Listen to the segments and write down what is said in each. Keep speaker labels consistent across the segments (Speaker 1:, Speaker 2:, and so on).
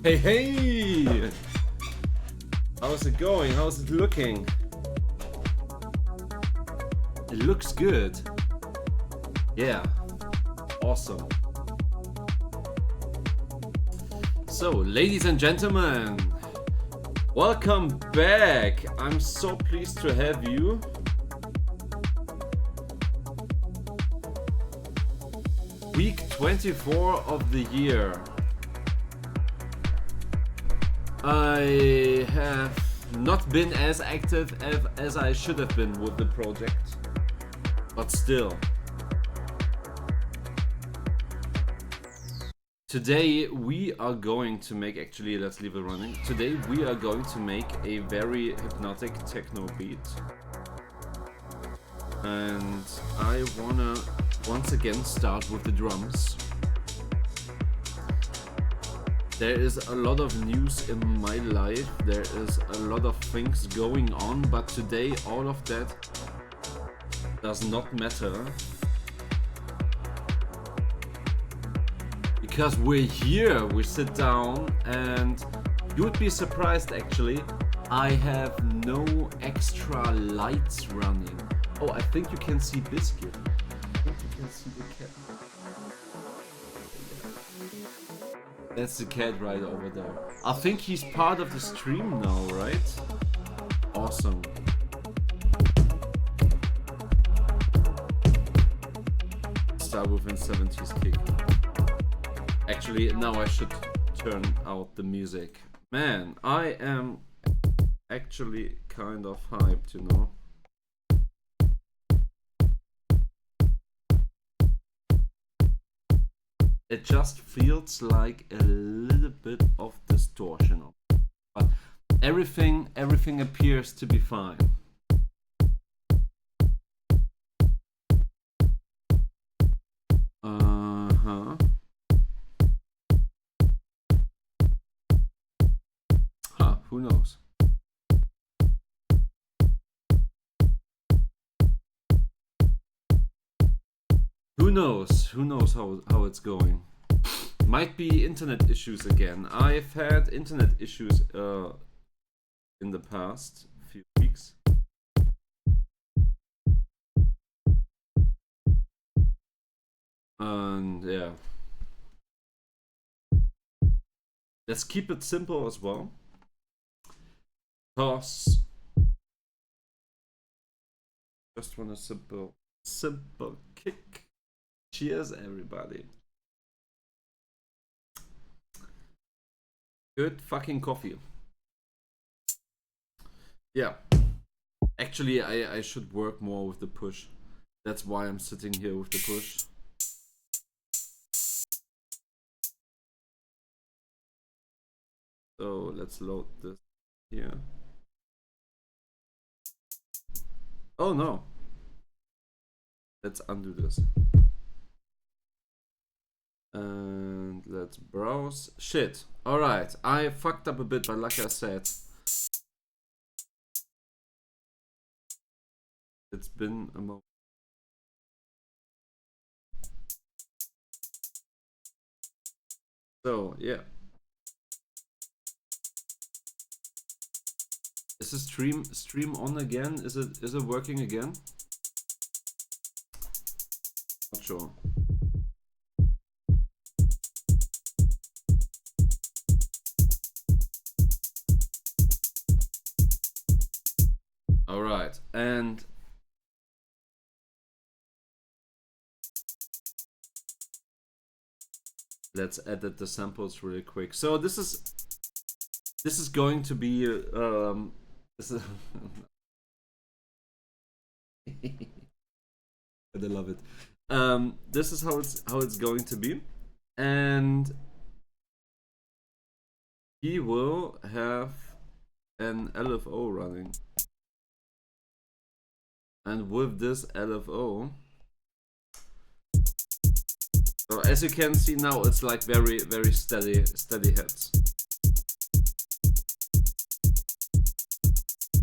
Speaker 1: Hey, hey! How's it going? How's it looking? It looks good. Yeah. Awesome. So, ladies and gentlemen, welcome back. I'm so pleased to have you. Week 24 of the year. I have not been as active as I should have been with the project, but still. Today we are going to make, actually let's leave it running. Today we are going to make a very hypnotic techno beat. And I wanna once again start with the drums. There is a lot of news in my life, there is a lot of things going on, but today all of that does not matter. Because we're here, we sit down, and you would be surprised actually, I have no extra lights running. Oh, I think you can see Biscuit. I think you can see the cat. That's the cat right over there. I think he's part of the stream now, right? Awesome. Start with an 70s kick. Actually, now I should turn out the music. Man, I am actually kind of hyped, you know? It just feels like a little bit of distortion, but everything appears to be fine. Who knows? Who knows how it's going? Might be internet issues again. I've had internet issues in the past few weeks. And yeah. Let's keep it simple as well. Cause just want a simple kick. Cheers, everybody. Good fucking coffee. Yeah. Actually, I should work more with the push. That's why I'm sitting here with the push. So let's load this here. Oh no. Let's undo this. And let's browse. Shit. Alright. I fucked up a bit, but like I said, it's been a moment. So, yeah. Is the stream on again? Is it working again? Not sure. All right, and let's edit the samples really quick. So this is going to be this is I love it. This is how it's going to be, and he will have an LFO running, and with this LFO, so as you can see now, it's like very steady hits.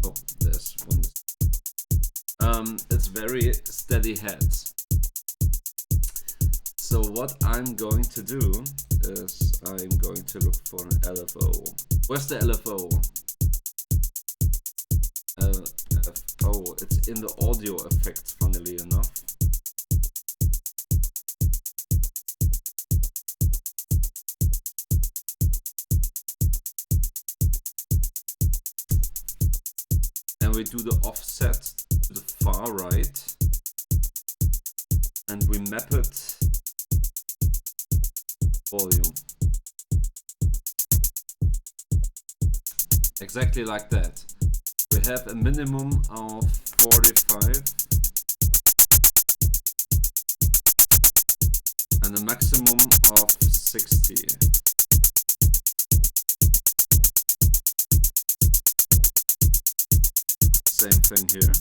Speaker 1: Oh, there's one. It's very steady heads. So what I'm going to do is I'm going to look for an LFO. Where's the LFO? LFO, it's in the audio effects, funnily enough. And we do the offset to the far right. And we map it volume. Exactly like that. We have a minimum of 45 and a maximum of 60. Same thing here.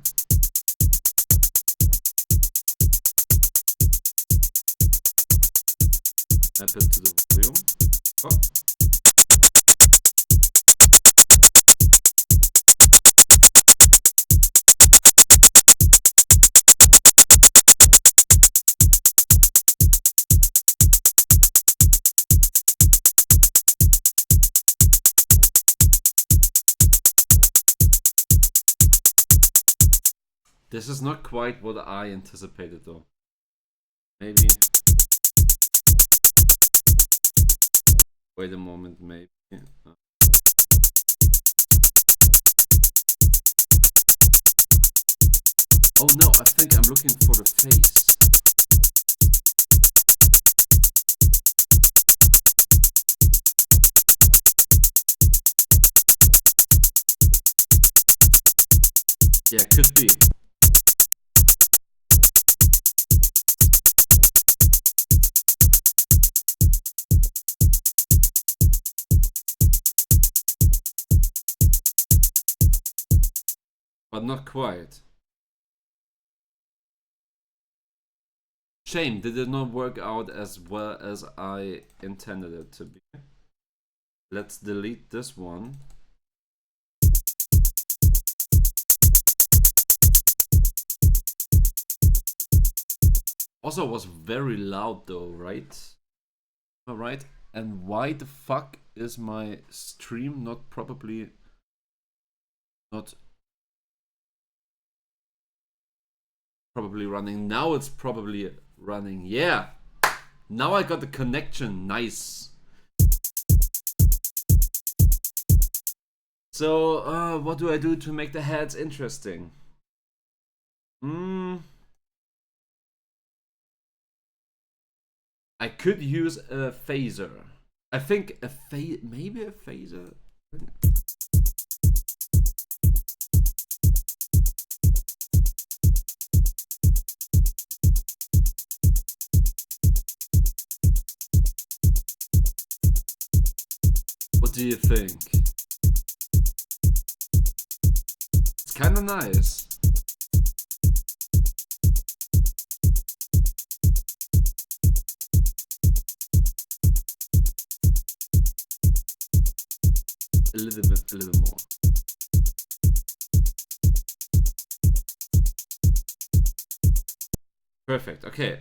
Speaker 1: Map it to the volume. Oh. This is not quite what I anticipated though. Maybe. Wait a moment, maybe. Oh no, I think I'm looking for the face. Yeah, could be. But not quite. Shame, did it not work out as well as I intended it to be. Let's delete this one. Also was very loud though, right? Alright, and why the fuck is my stream not running? Now it's probably running. Yeah, now I got the connection. Nice. So what do I do to make the heads interesting? I could use a phaser. I think maybe a phaser. What do you think? It's kind of nice. A little more. Perfect. Okay.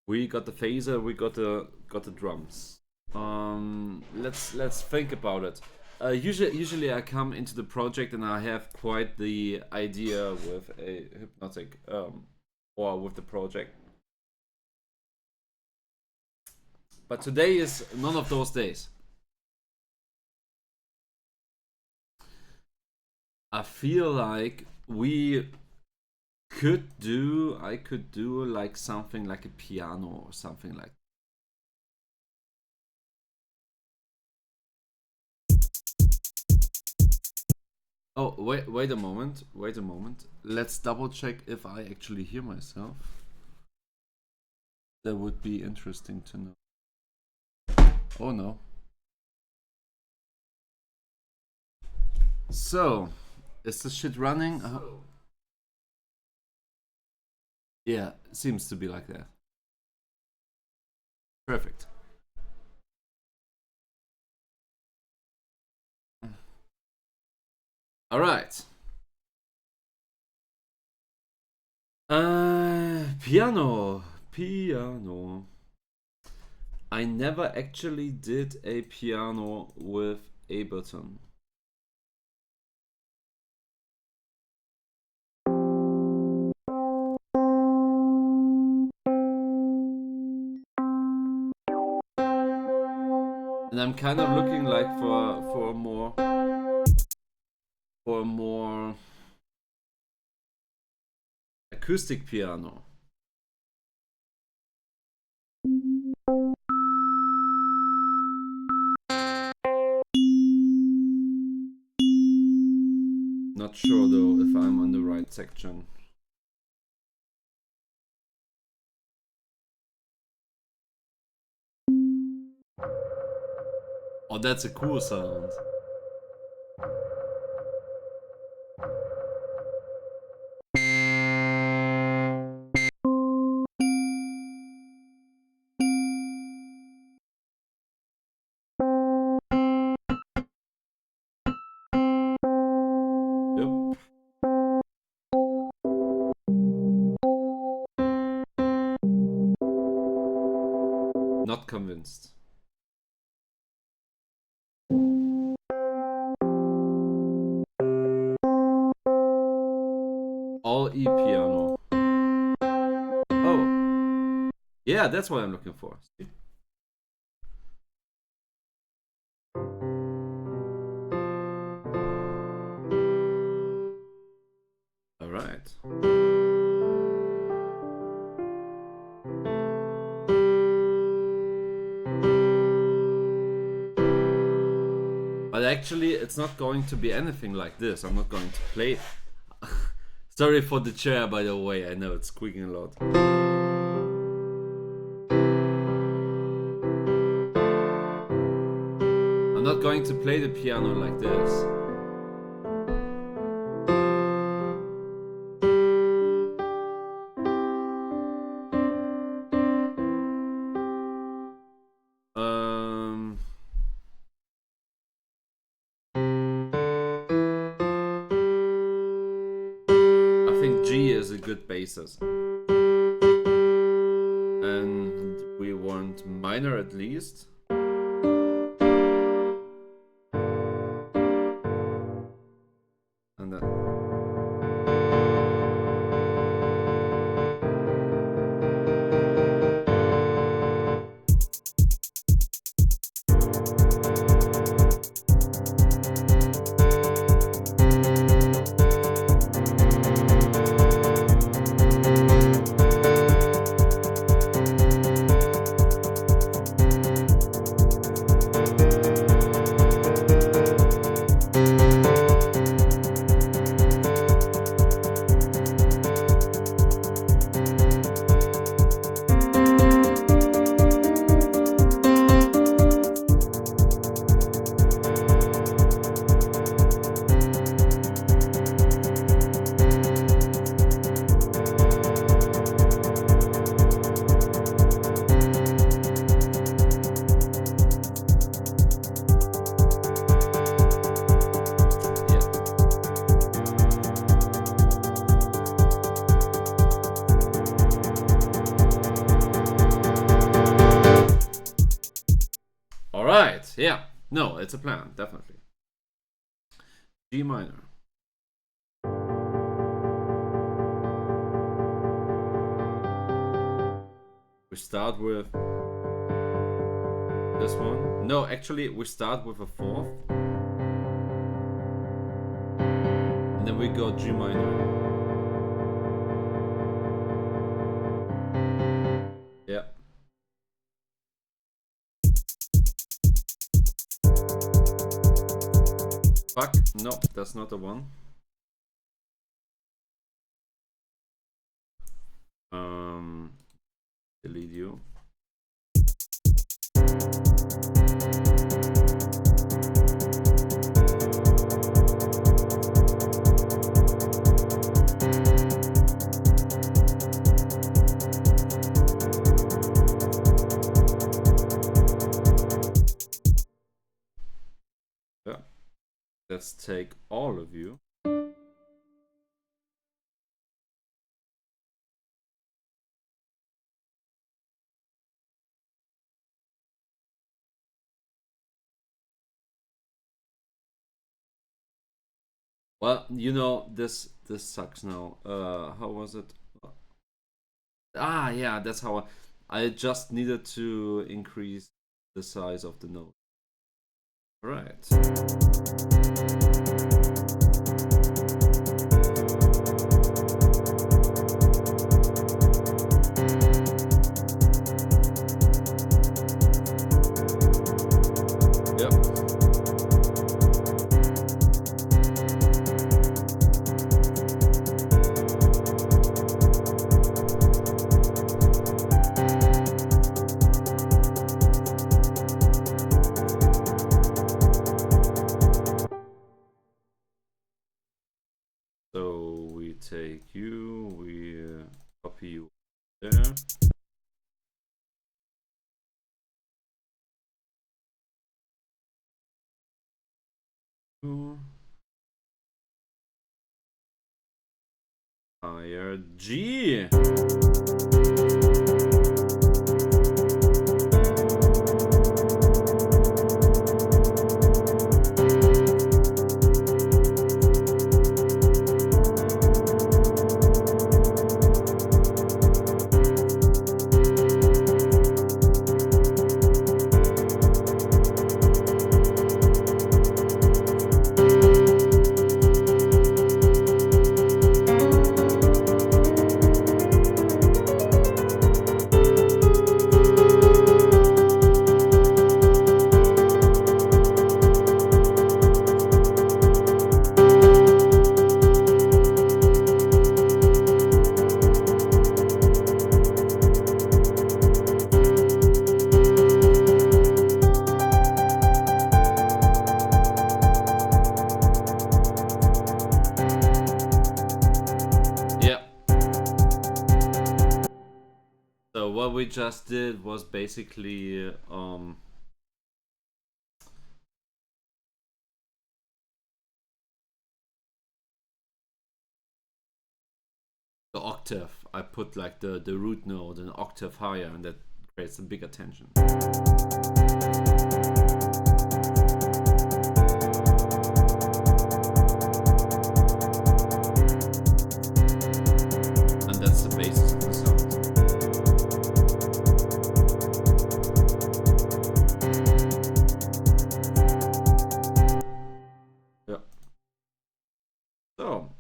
Speaker 1: We got the phaser. We got the drums. Let's think about it. Usually I come into the project and I have quite the idea with a hypnotic or with the project. But today is none of those days. I feel like I could do like something like a piano or something like that. Oh, wait a moment. Let's double check if I actually hear myself. That would be interesting to know. Oh no. So, is this shit running? Yeah, it seems to be like that. Perfect. All right. Piano. Piano. I never actually did a piano with Ableton. And I'm kind of looking like for a more acoustic piano. Not sure though if I'm on the right section. Oh, that's a cool sound. Yep. Not convinced. All E piano. Oh. Yeah, that's what I'm looking for. All right. But actually, it's not going to be anything like this. I'm not going to play. Sorry for the chair, by the way. I know it's squeaking a lot. I'm not going to play the piano like this. I think G is a good basis. And we want minor at least. And then Alright, yeah. No, it's a plan, definitely. G minor. We start with this one. No, actually, we start with a fourth. And then we go G minor. Yeah. Fuck, no, that's not the one. Delete you. Yeah. Let's take all of you. Well, you know, this sucks now. How was it? Ah, yeah, that's how I just needed to increase the size of the note. Right. Yep. So we take you, we copy you there. Higher G. So what we just did was basically the octave. I put like the root node an octave higher, and that creates a bigger tension. And that's the basis of the sound. Yeah. So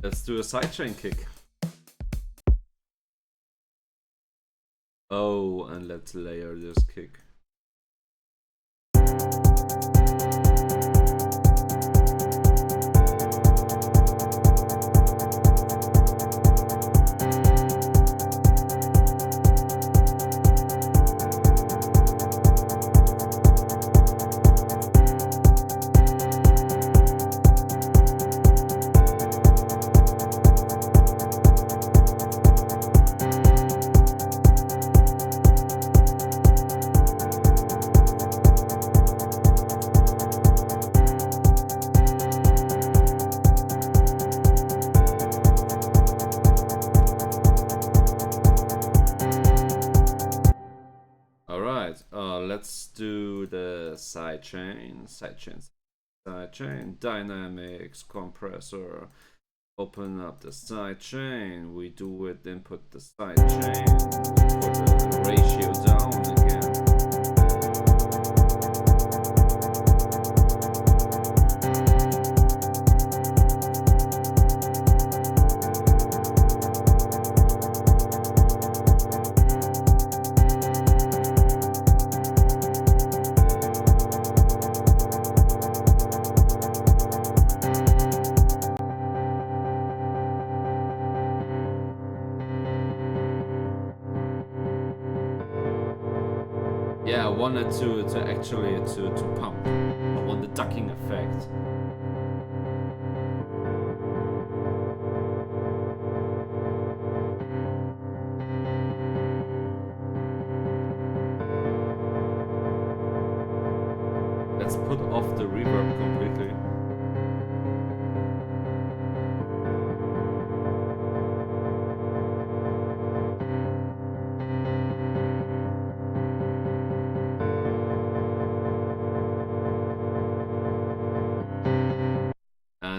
Speaker 1: let's do a sidechain kick. Oh, and let's layer this kick. Let's do the sidechain, dynamics, compressor. Open up the sidechain. We do it, input the sidechain. Put the ratio down again. Yeah, I wanted to actually to pump. I want the ducking effect. Let's put off the reverb completely.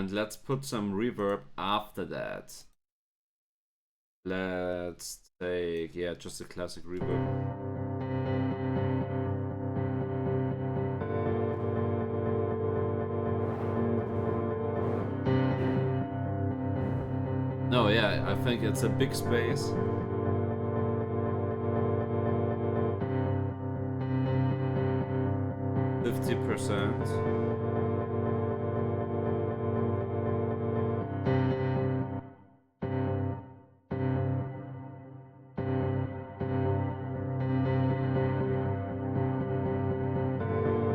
Speaker 1: And let's put some reverb after that. Let's take, yeah, just a classic reverb. No, yeah, I think it's a big space. %.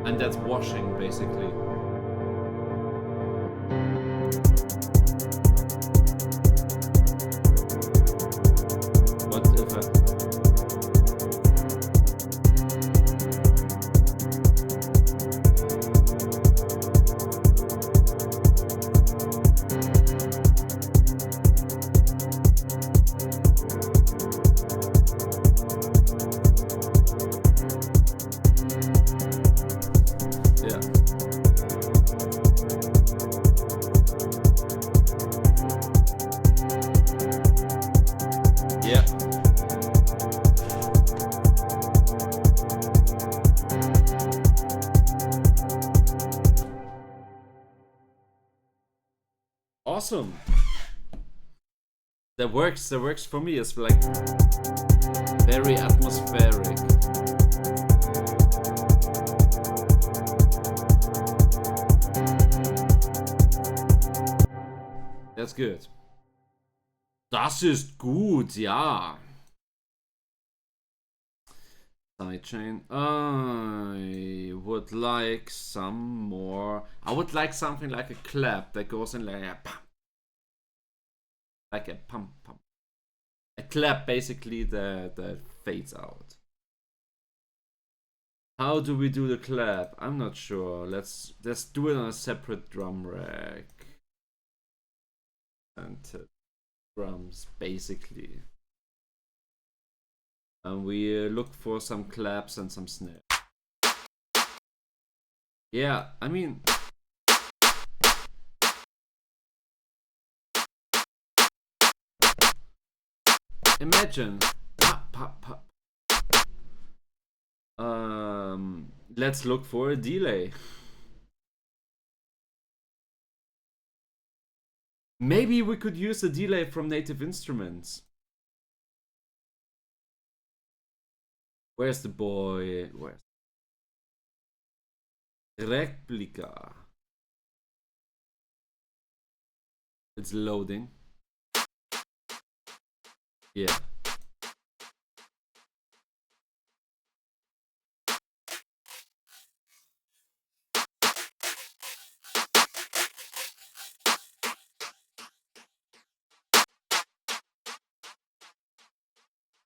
Speaker 1: And that's washing, basically. What if I... Awesome. That works for me. It's like very atmospheric. That's good. Das ist gut, ja. Sidechain. I would like some more. I would like something like a clap that goes in like a pump. Like a pump. A clap basically that fades out. How do we do the clap? I'm not sure. Let's do it on a separate drum rack. And drums basically. And we look for some claps and some snares. Yeah, I mean... Imagine... Pop, pop, pop. Let's look for a delay. Maybe we could use a delay from Native Instruments. Where's the boy? Where's Replica? It's loading. Yeah.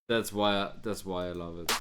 Speaker 1: That's why I love it.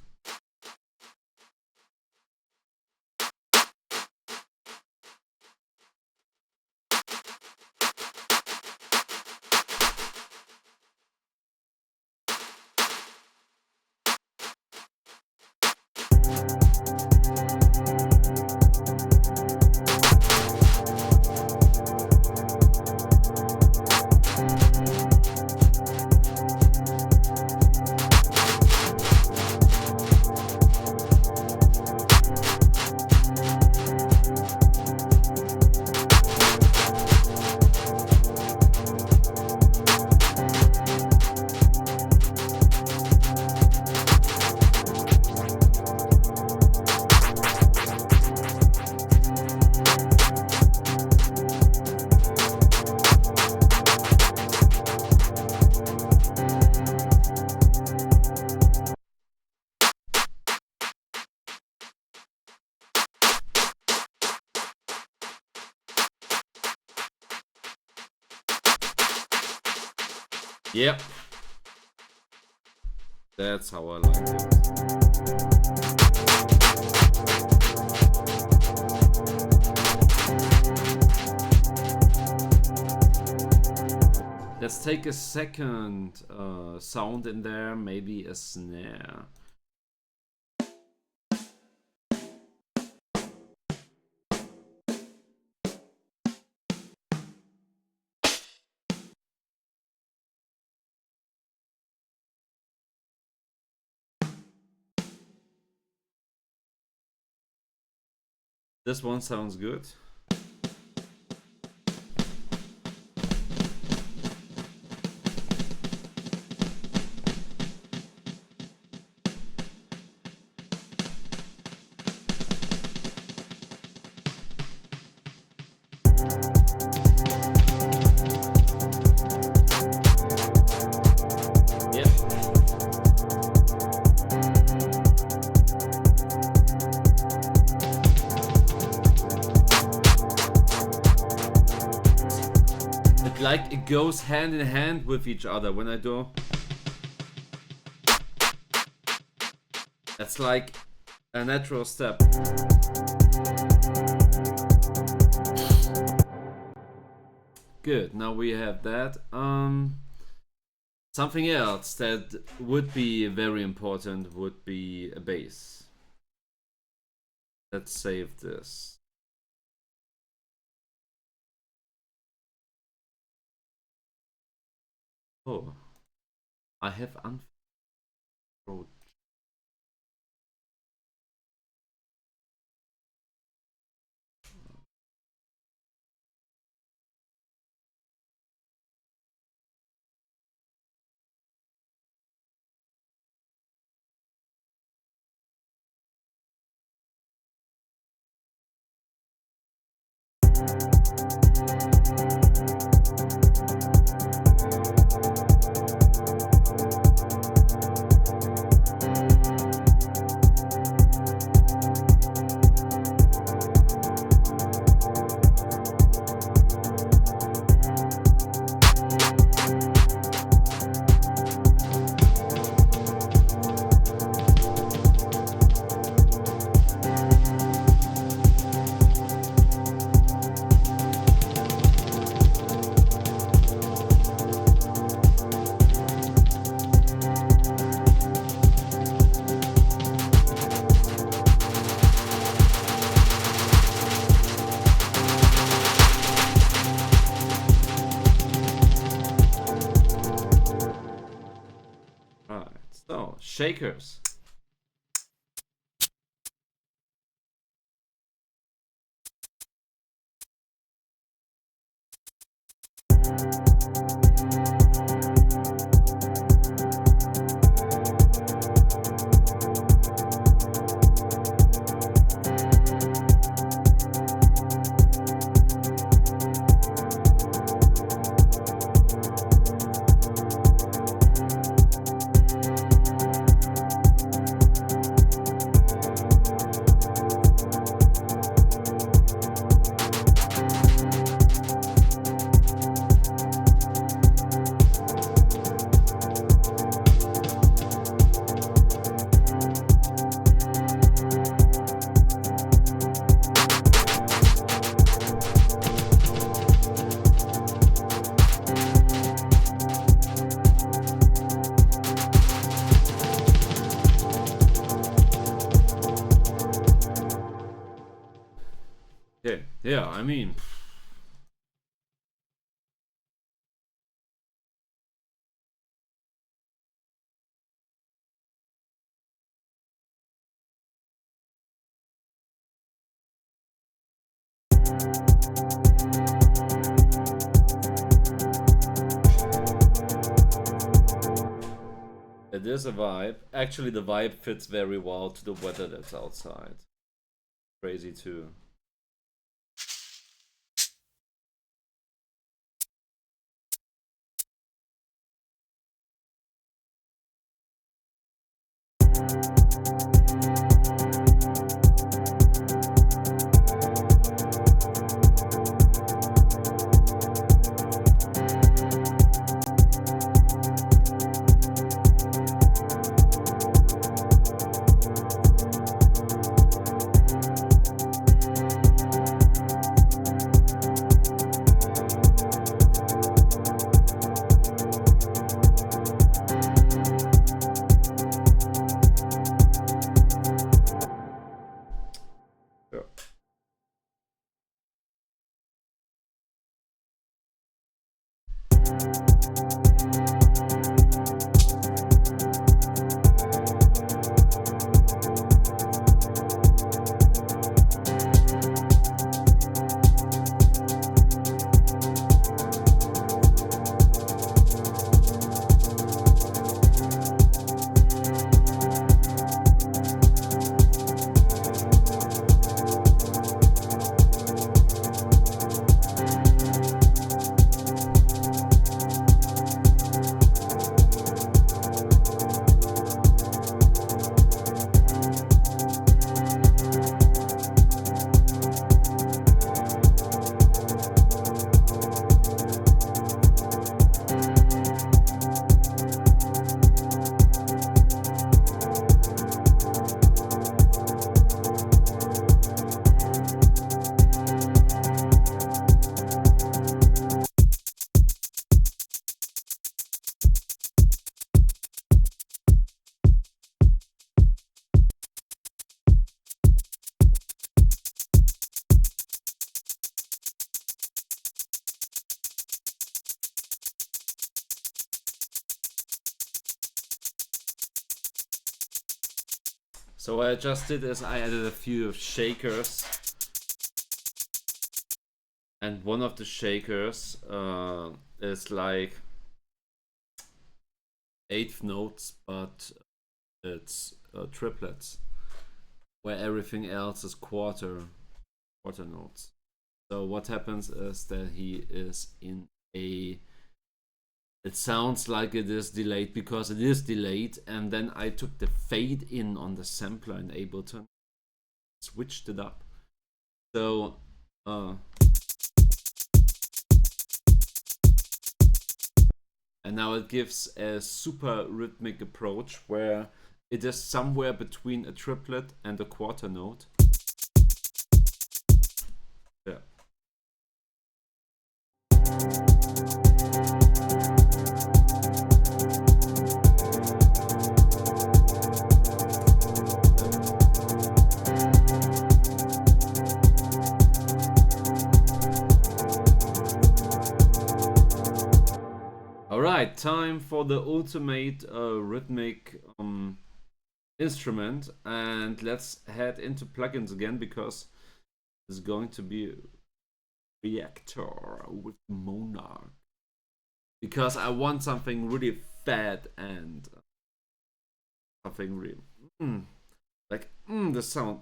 Speaker 1: Yep. That's how I like it. Let's take a second sound in there, maybe a snare. This one sounds good. Like it goes hand in hand with each other when I do. That's like a natural step. Good, now we have that. Something else that would be very important would be a bass. Let's save this. Oh, I have unfrozen. So, shakers. Yeah, I mean, it is a vibe. Actually, the vibe fits very well to the weather that's outside. Crazy too. So what I just did is I added a few shakers, and one of the shakers is like eighth notes, but it's triplets, where everything else is quarter notes. So what happens is that he is in a, it sounds like it is delayed because it is delayed, and then I took the fade in on the sampler in Ableton, switched it up. So and now it gives a super rhythmic approach where it is somewhere between a triplet and a quarter note. Yeah. Alright, time for the ultimate rhythmic instrument, and let's head into plugins again because it's going to be a reactor with Monarch. Because I want something really fat and something really like the sound.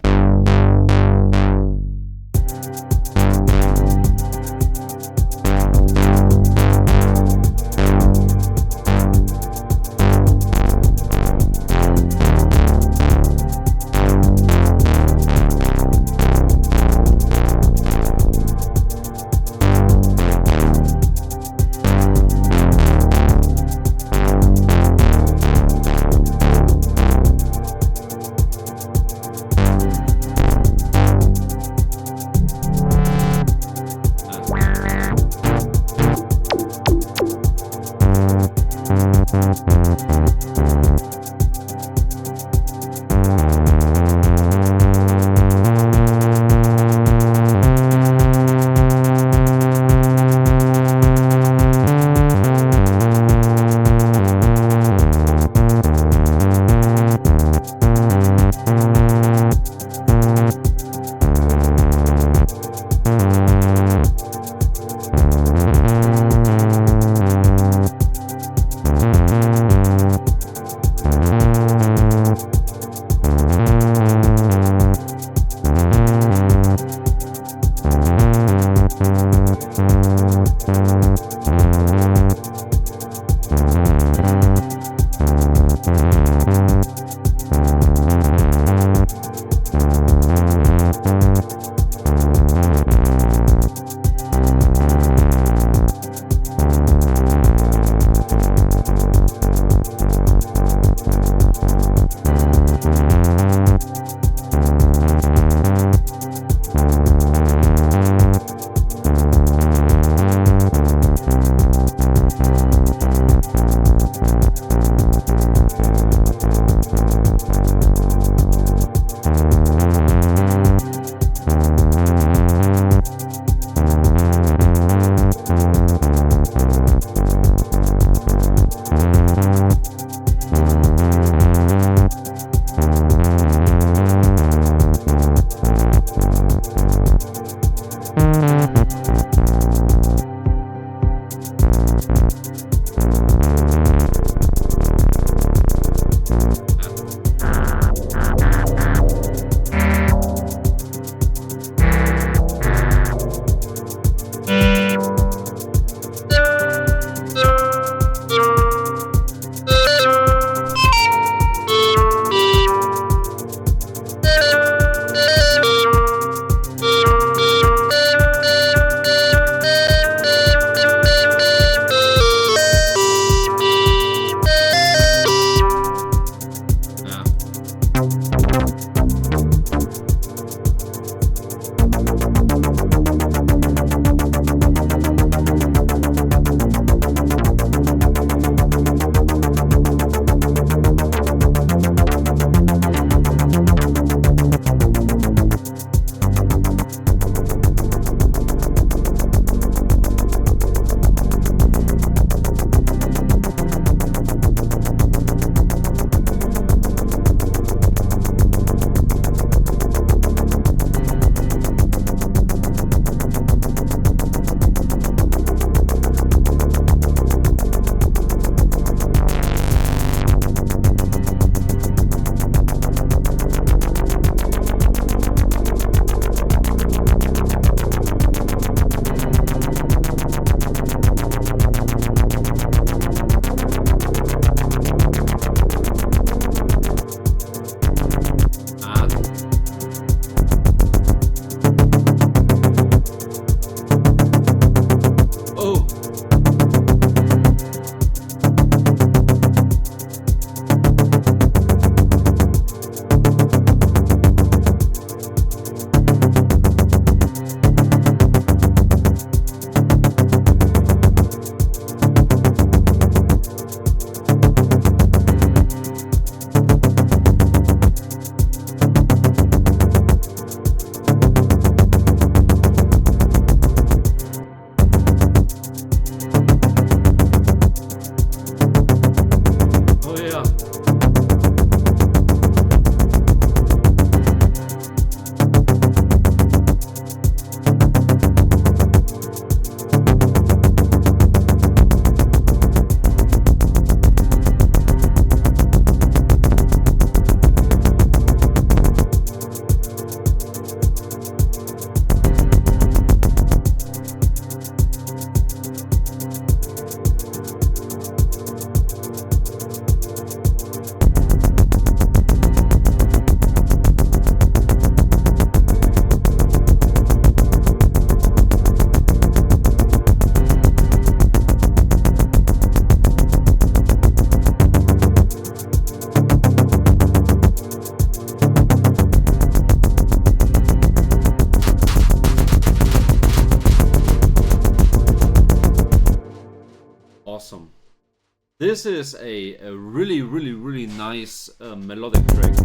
Speaker 1: This is a really, really, really nice melodic track.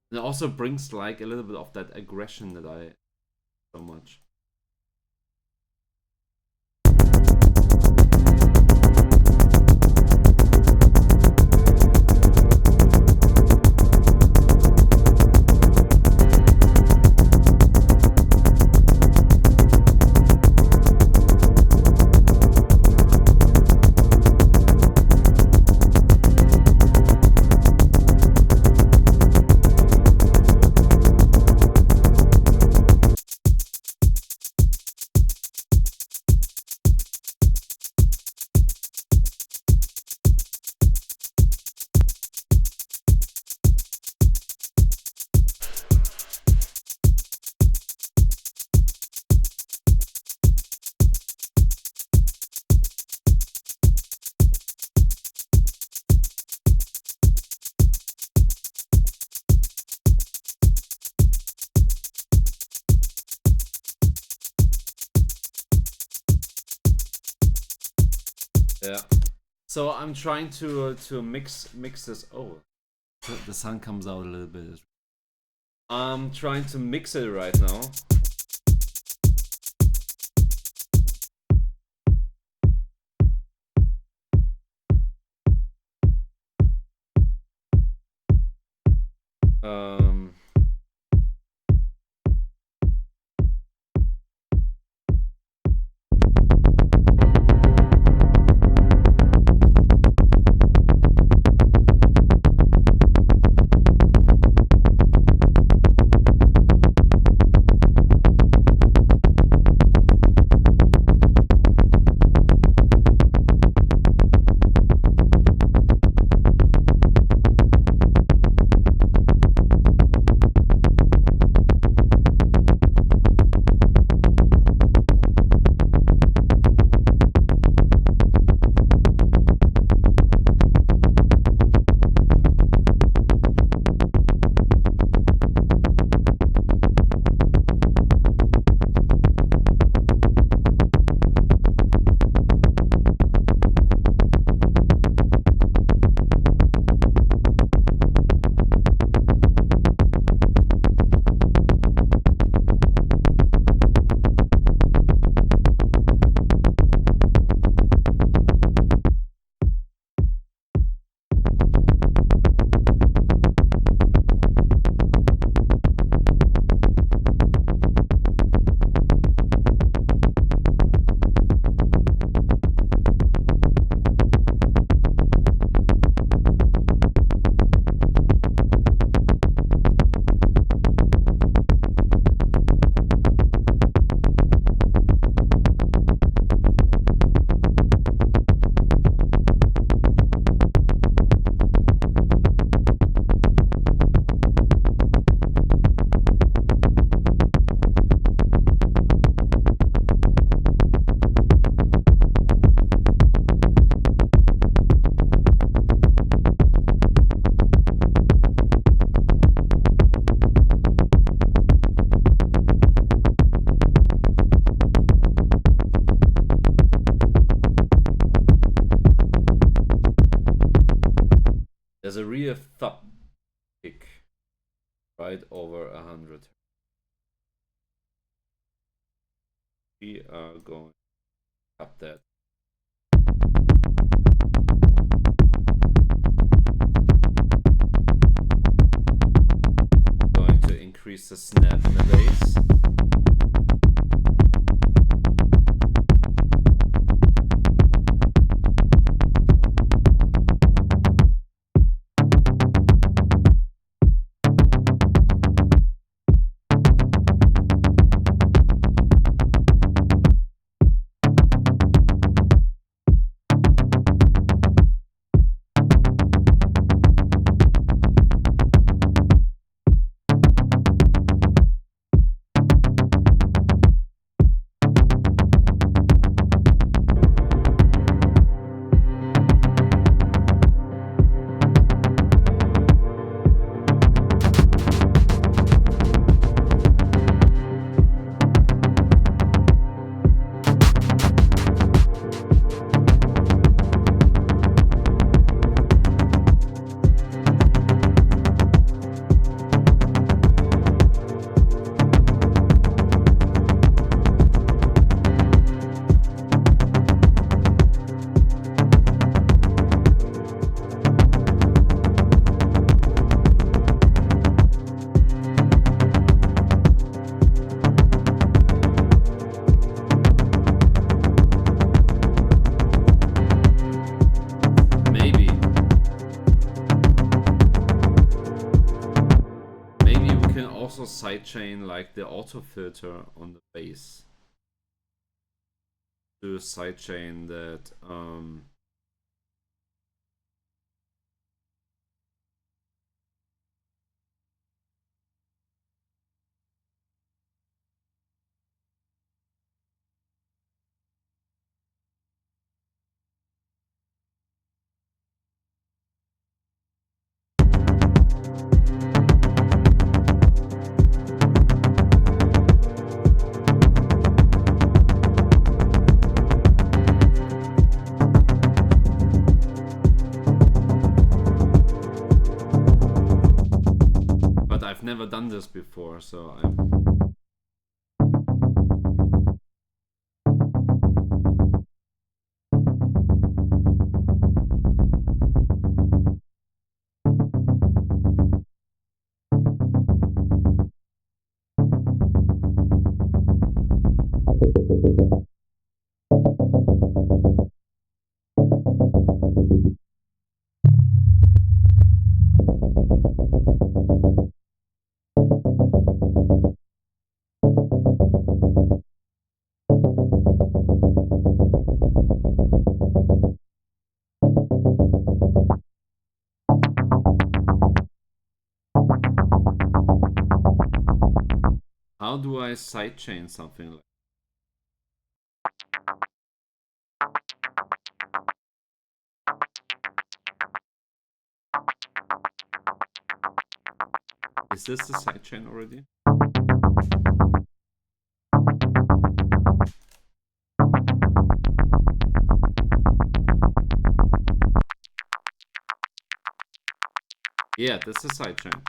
Speaker 1: And it also brings like a little bit of that aggression that I so much. Yeah. So I'm trying to mix this. Oh, the sun comes out a little bit. I'm trying to mix it right now. There's a real thump kick right over 100. We are going to cut that. Going to increase the snap in the bass. also sidechain like the auto filter on the bass. Do a sidechain that I've never done this before, so how do I sidechain something like? Is this the sidechain already? Yeah, that's the sidechain.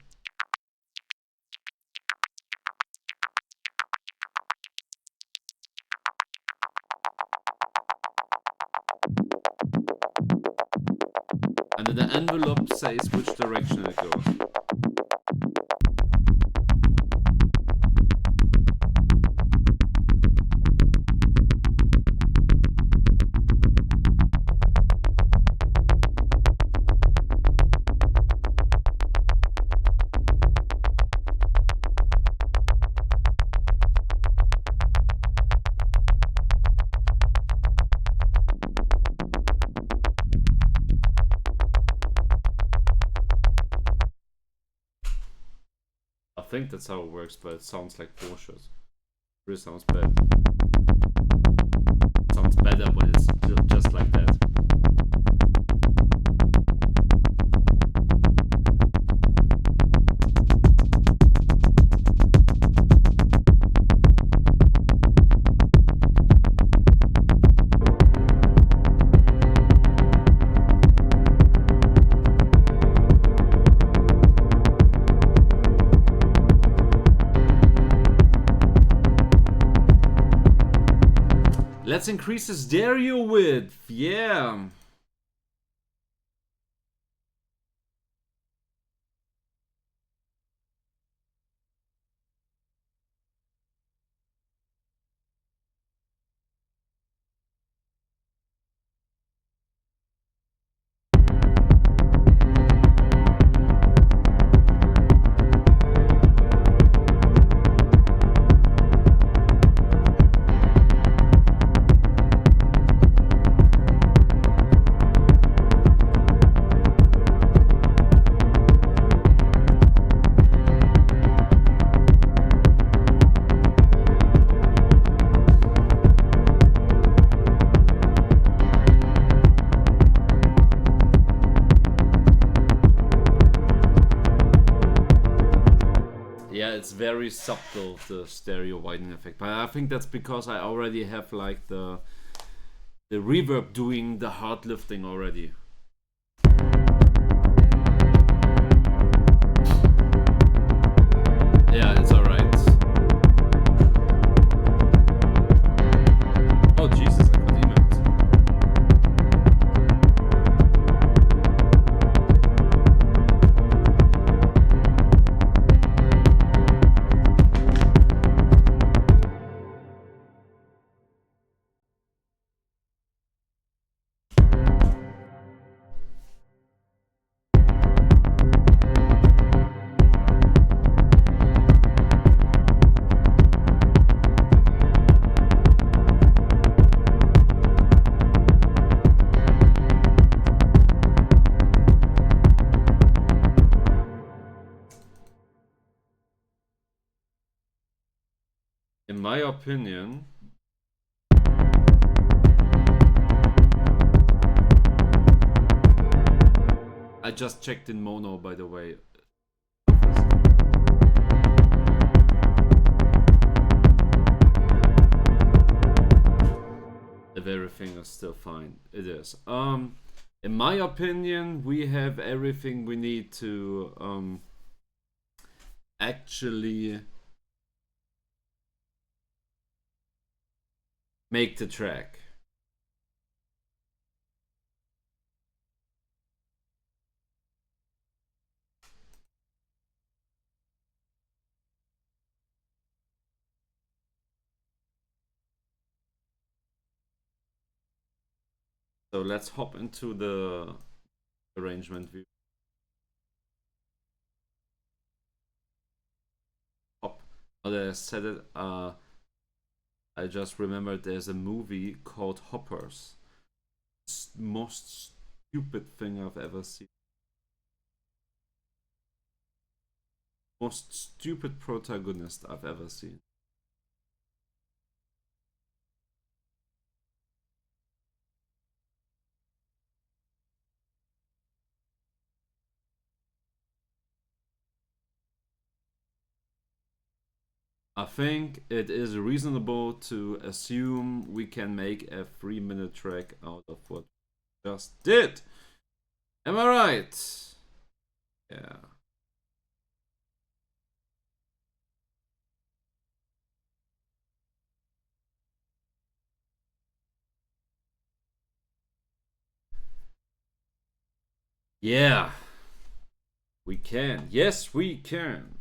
Speaker 1: And then the envelope says which direction it goes. I think that's how it works, but it sounds like bullshit. It really sounds bad. It sounds better when it's just like that. Let's increase the stereo width. Yeah. Yeah, it's very subtle, the stereo widening effect, but I think that's because I already have like the reverb doing the hard lifting already. Yeah, it's alright. Oh Jesus, I got emails. In my opinion, I just checked in mono, by the way. If everything is still fine, it is. In my opinion, we have everything we need to actually make the track. So let's hop into the arrangement view. Hop. Now that I said it, I just remembered there's a movie called Hoppers. It's the most stupid thing I've ever seen. Most stupid protagonist I've ever seen. I think it is reasonable to assume we can make a 3-minute track out of what we just did. Am I right? Yeah. Yeah. We can. Yes, we can.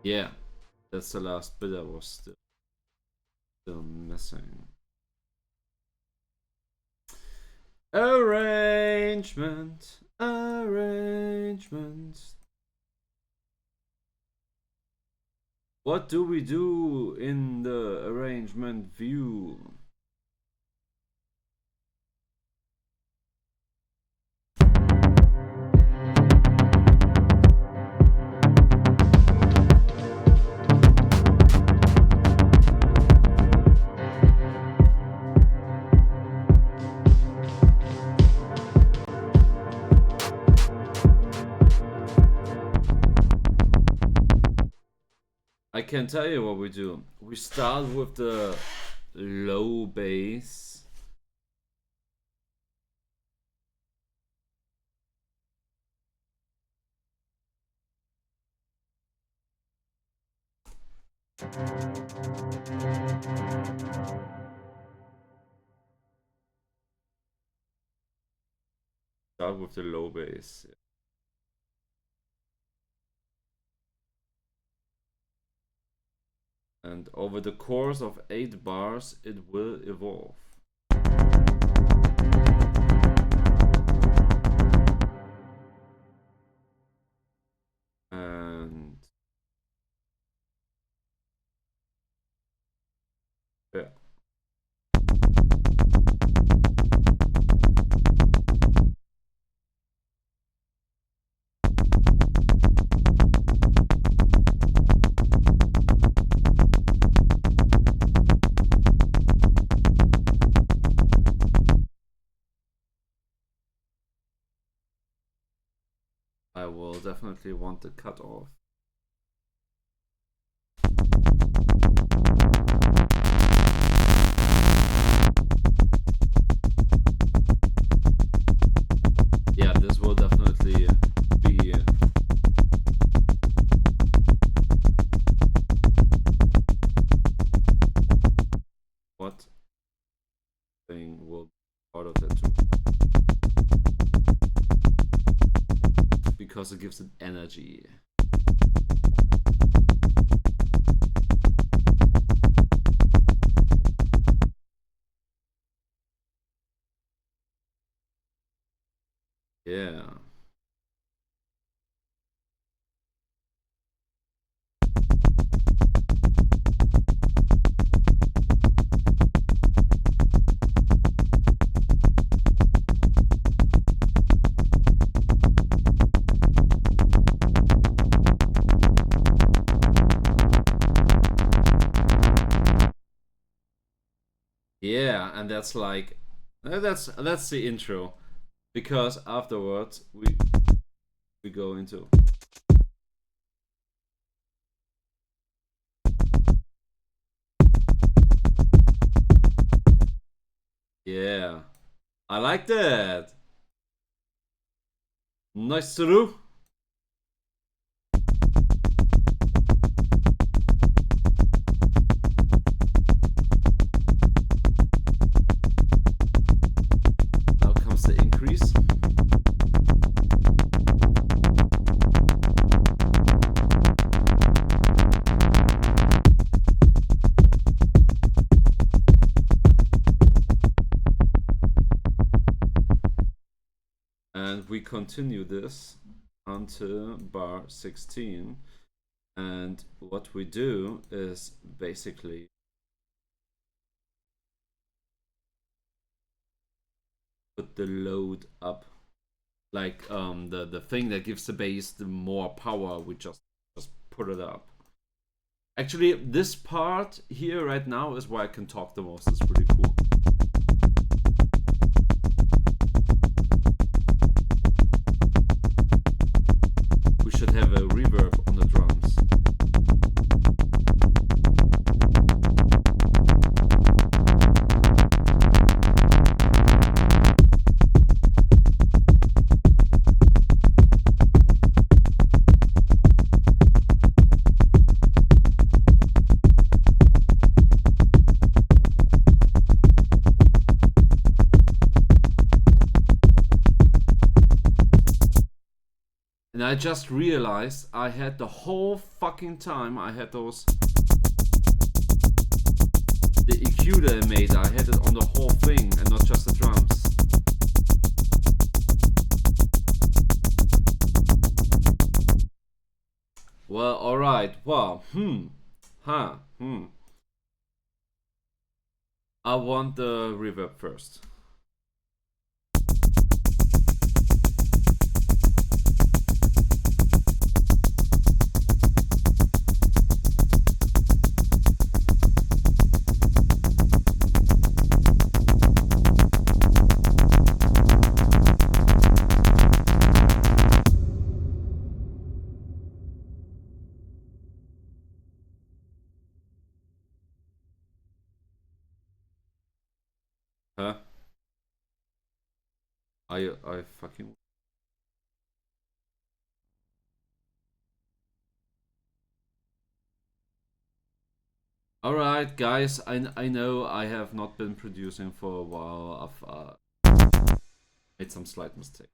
Speaker 1: Yeah, that's the last bit I was still missing. Arrangement. What do we do in the arrangement view? I can tell you what we do. We start with the low bass. Start with the low bass. And over the course of 8 bars, it will evolve. And I will definitely want the cutoff. Yeah, this will definitely be what thing will be part of that too, because it gives it energy. Yeah. Yeah, and that's like that's the intro, because afterwards we go into yeah. I like that. Nice to do. Now comes the increase. And we continue this until bar 16. And what we do is basically put the load up, like the thing that gives the bass the more power. We just put it up. Actually, this part here right now is where I can talk the most. It's pretty cool. We should have a reverb on the drums. And I just realized I had the whole fucking time I had those, the EQ that I made, I had it on the whole thing and not just the drums. Well, alright, well, I want the reverb first. Huh? I fucking... Alright, guys, I know I have not been producing for a while. I've made some slight mistakes.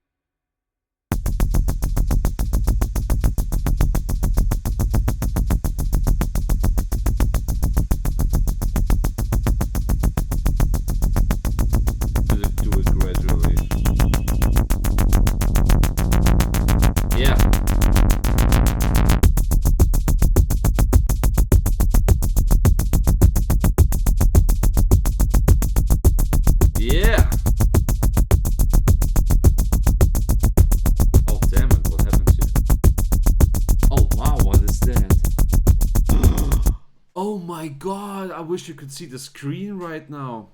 Speaker 1: Do it gradually. Yeah. Yeah. Oh damn it, what happened here? Oh wow, what is that? Oh my god, I wish you could see the screen right now.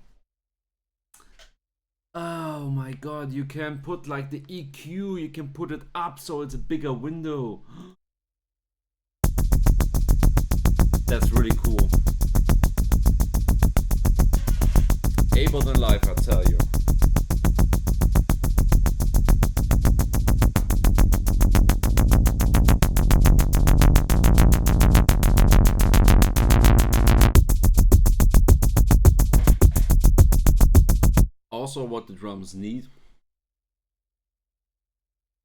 Speaker 1: Oh my god, you can put like the EQ, you can put it up so it's a bigger window. That's really cool. Ableton Live, I tell you. Also, what the drums need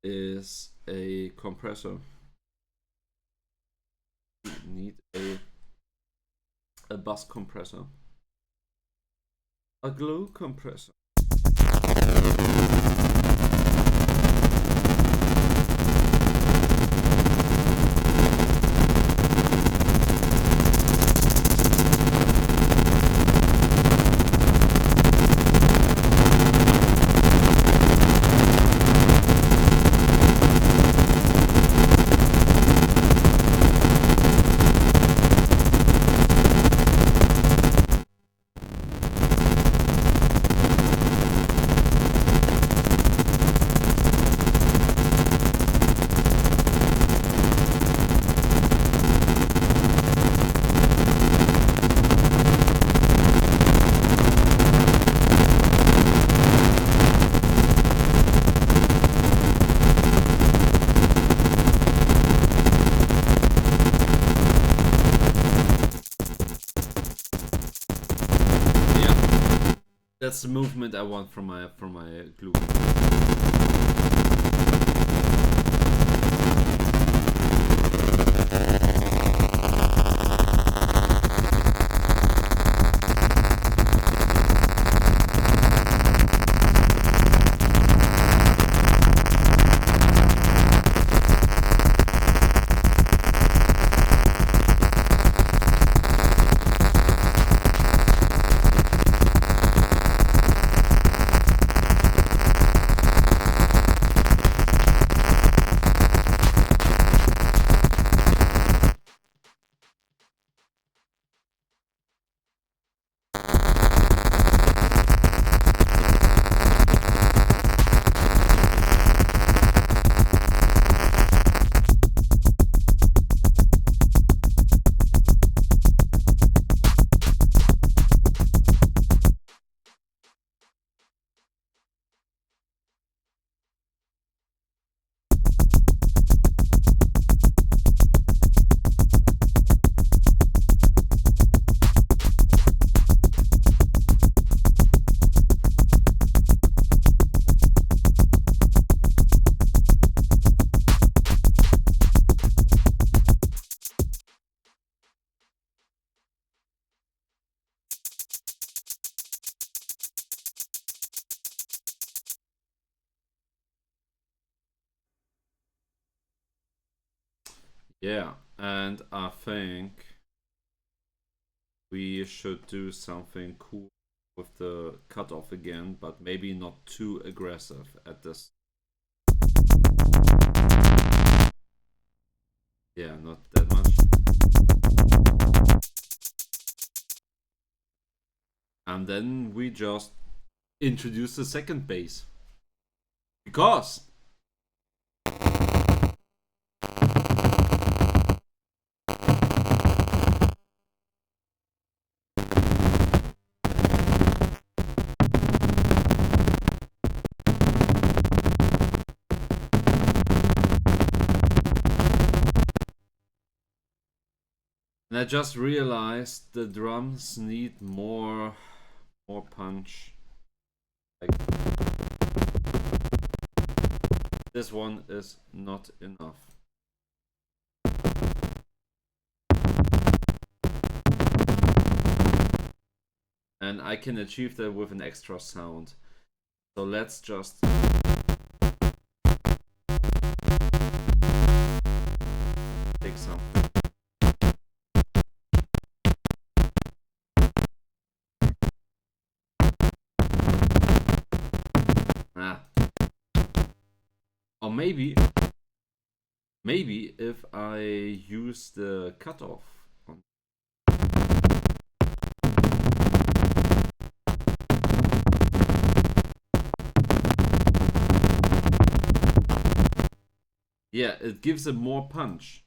Speaker 1: is a compressor. You need a bus compressor, a glow compressor. That's the movement I want from my glue. Yeah, and I think we should do something cool with the cutoff again, but maybe not too aggressive at this. Yeah, not that much. And then we just introduce the second bass. Because and I just realized the drums need more punch. Like, this one is not enough. And I can achieve that with an extra sound. So let's just take some. Or maybe if I use the cutoff on. Yeah, it gives it more punch.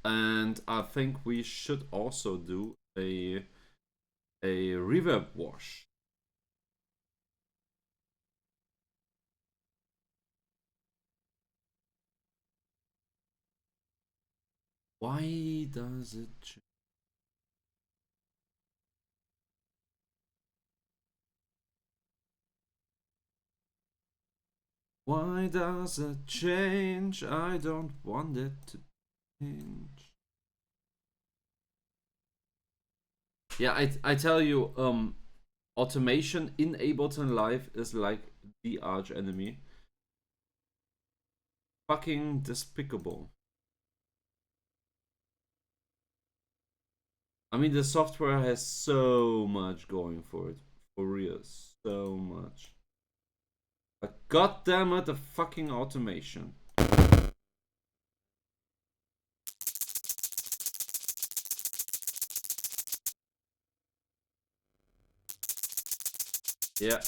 Speaker 1: And I think we should also do a reverb wash. Why does it change? Why does it change? I don't want it to change. Yeah, I tell you, automation in Ableton Live is like the arch enemy. Fucking despicable. I mean, the software has so much going for it. For real, so much. But goddamn it, the fucking automation. Yeah.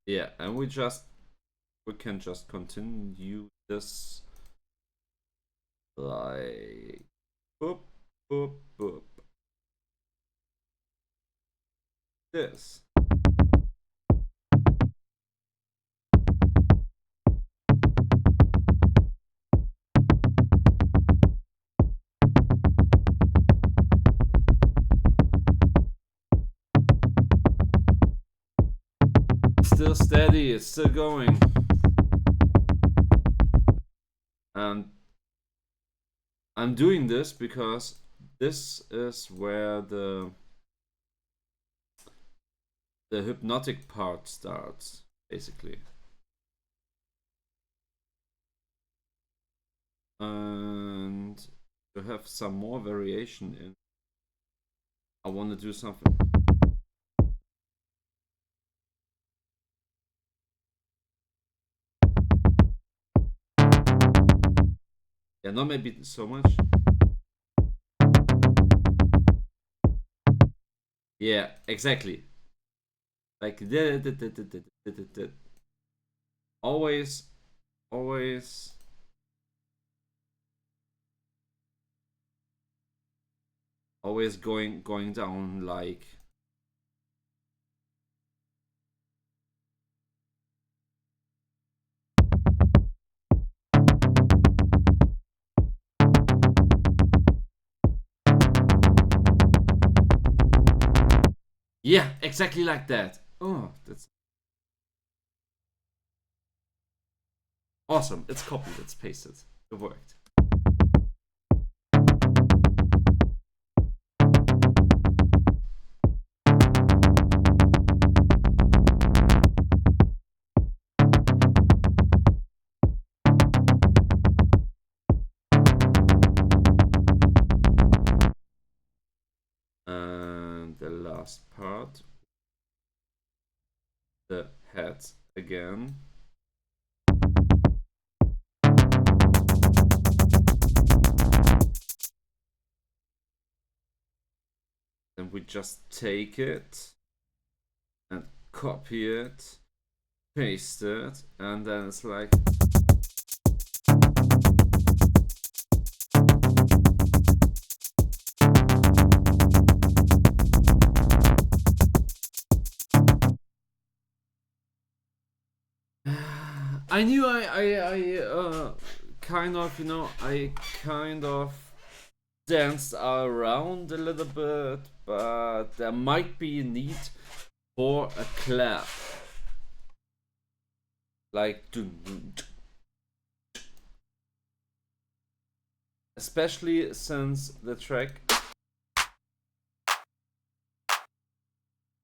Speaker 1: Yeah, and we can just continue this like boop boop boop. This. Still steady, it's still going. And I'm doing this because this is where the hypnotic part starts, basically. And to have some more variation in, I want to do something. Yeah, not maybe so much. Yeah, exactly. Like always, always. Always going down like. Yeah, exactly like that. Oh, that's awesome. It's copied, it's pasted. It worked. And the last part, the head again. Then we just take it and copy it, paste it, and then it's like. I knew I kind of, you know, I kind of danced around a little bit, but there might be a need for a clap. Like, especially since the track.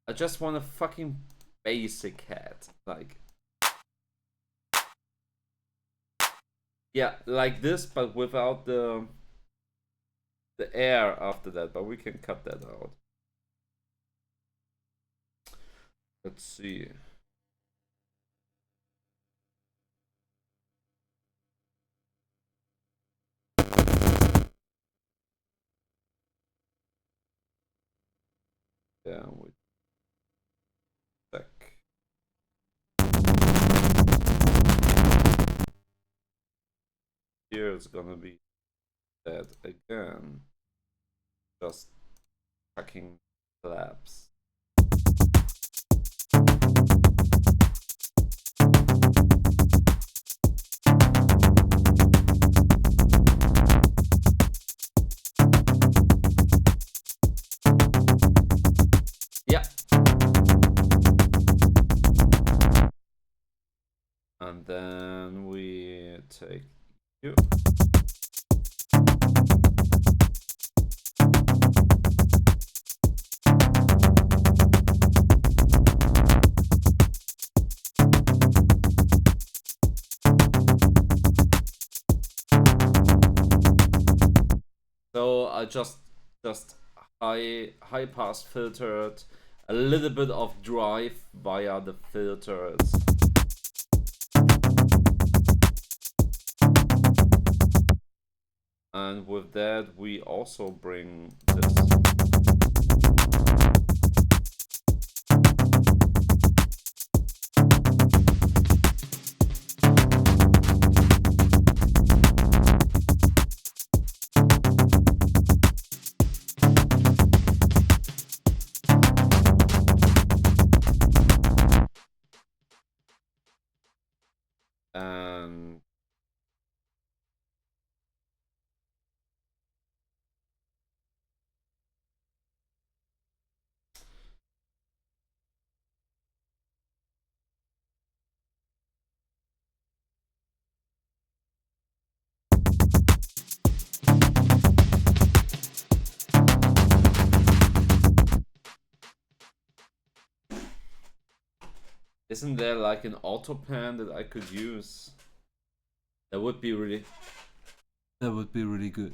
Speaker 1: I just want a fucking basic head. Like, yeah, like this, but without the air after that. But we can cut that out. Let's see. here is gonna be that again. Just tracking labs. Yeah. And then we take you. So I just high pass filtered, a little bit of drive via the filters. And with that we also bring this. And isn't there like an auto pan that I could use? That would be really good.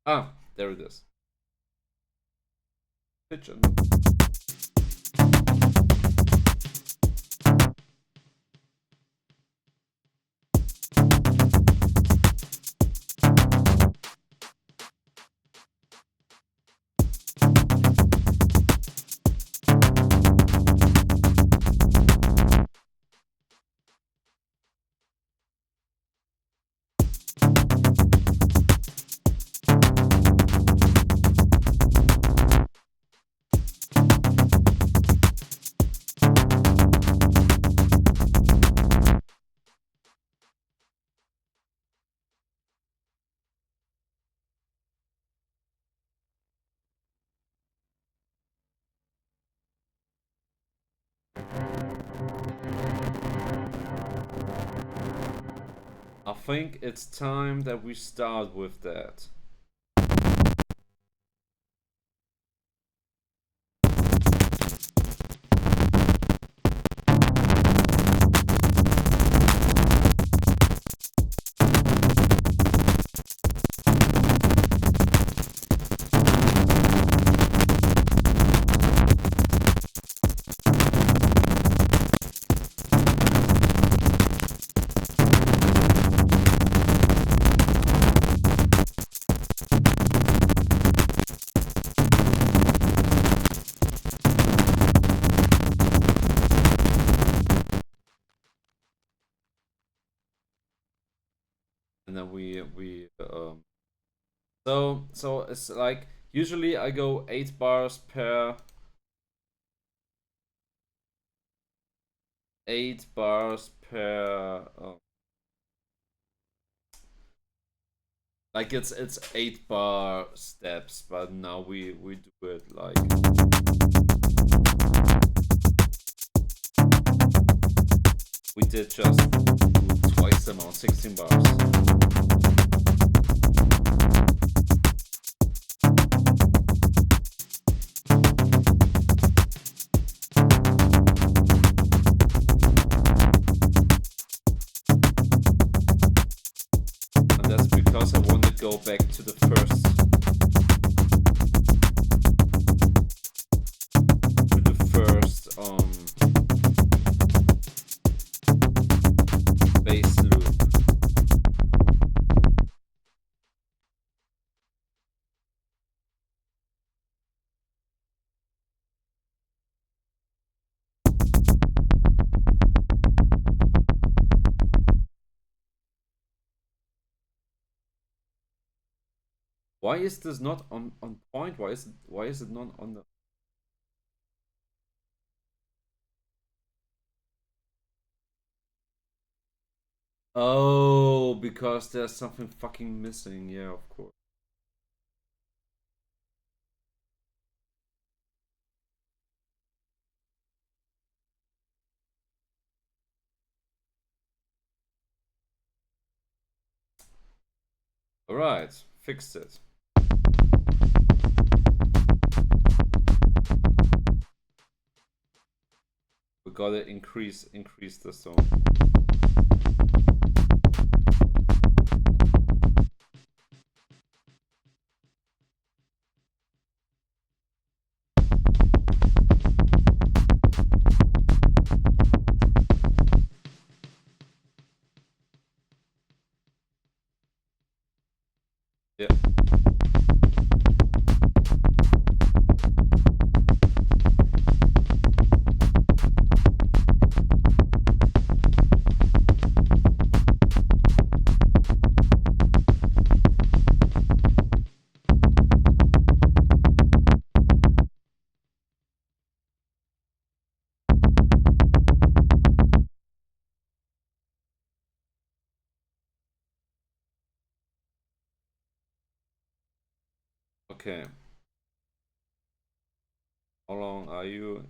Speaker 1: Ah, there it is. Kitchen. I think it's time that we start with that. And then so it's like usually I go 8 bars per 8 bars per like it's 8 bar steps, but now we do it like we did just twice the amount, 16 bars. Because I want to go back to the first bass loop. Why is this not on point? Why is it not on the... Oh, because there's something fucking missing. Yeah, of course. Alright, fixed it. We gotta increase the zone. Yeah. Okay. How long are you?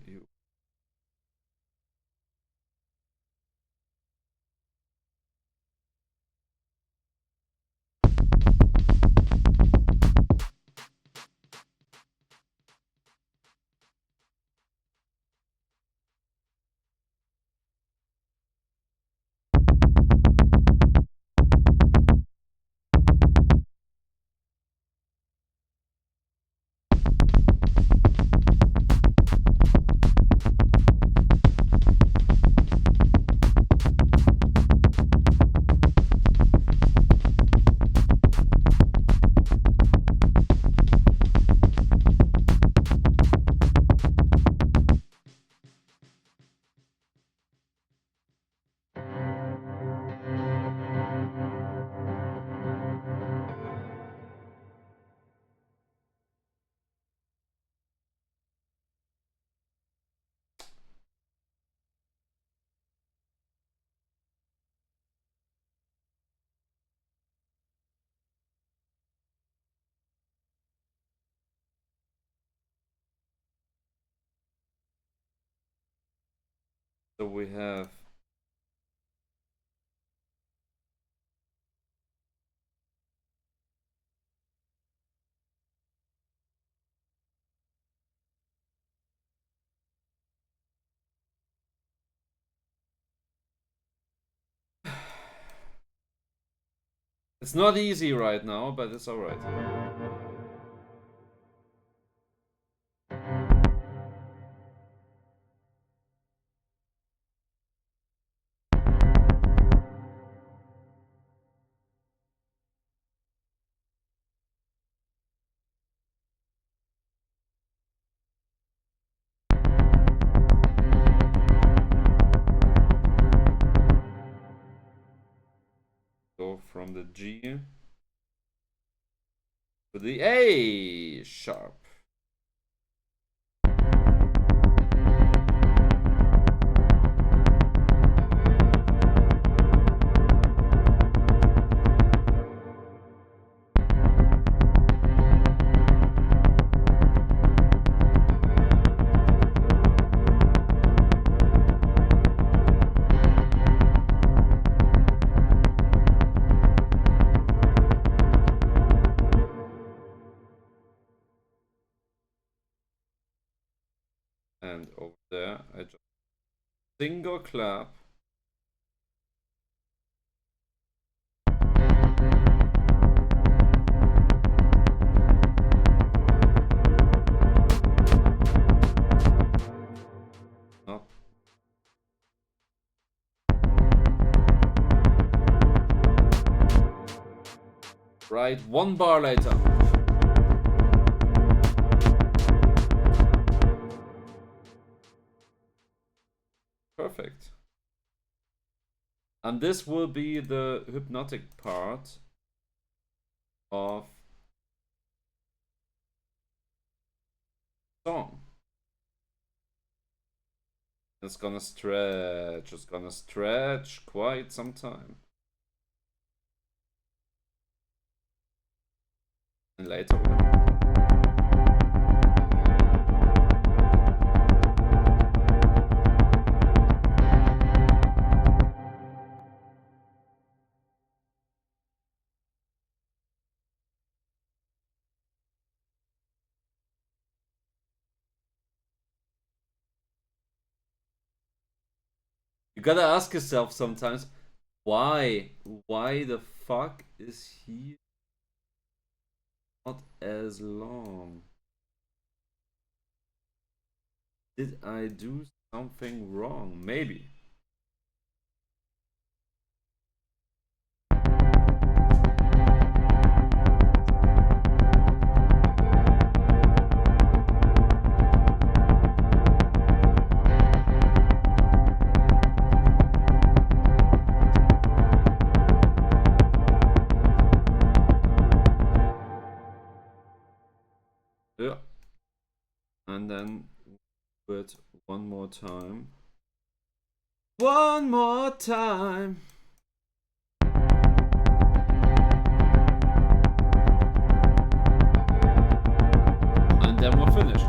Speaker 1: So we have... It's not easy right now, but it's alright. Go from the G to the A sharp. And over there, I just single clap. No. Right, 1 bar later. Perfect. And this will be the hypnotic part of song. It's gonna stretch. It's gonna stretch quite some time. And later we're gonna... You gotta ask yourself sometimes, why the fuck is he not as long? Did I do something wrong? Maybe. Yeah. And then do it one more time. One more time. And then we're finished.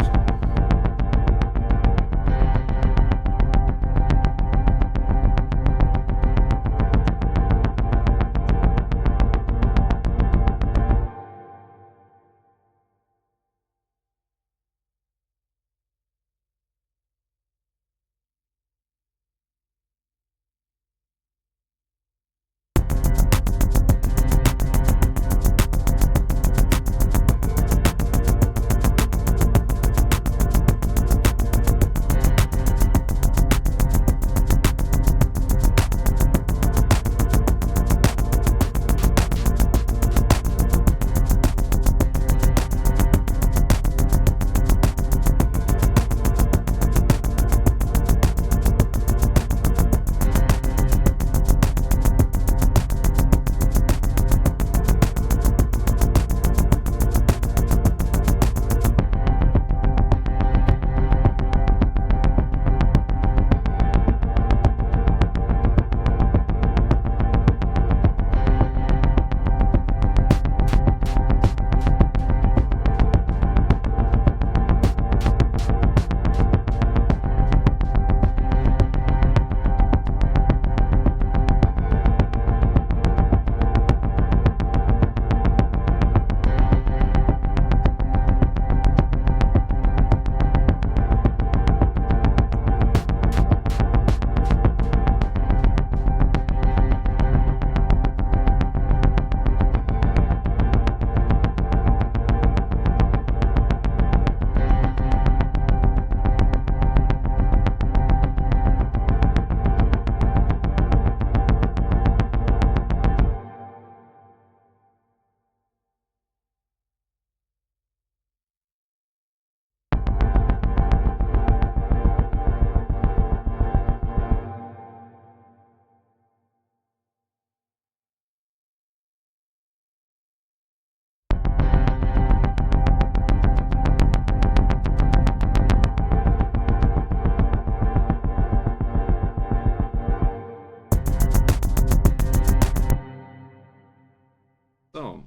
Speaker 1: So,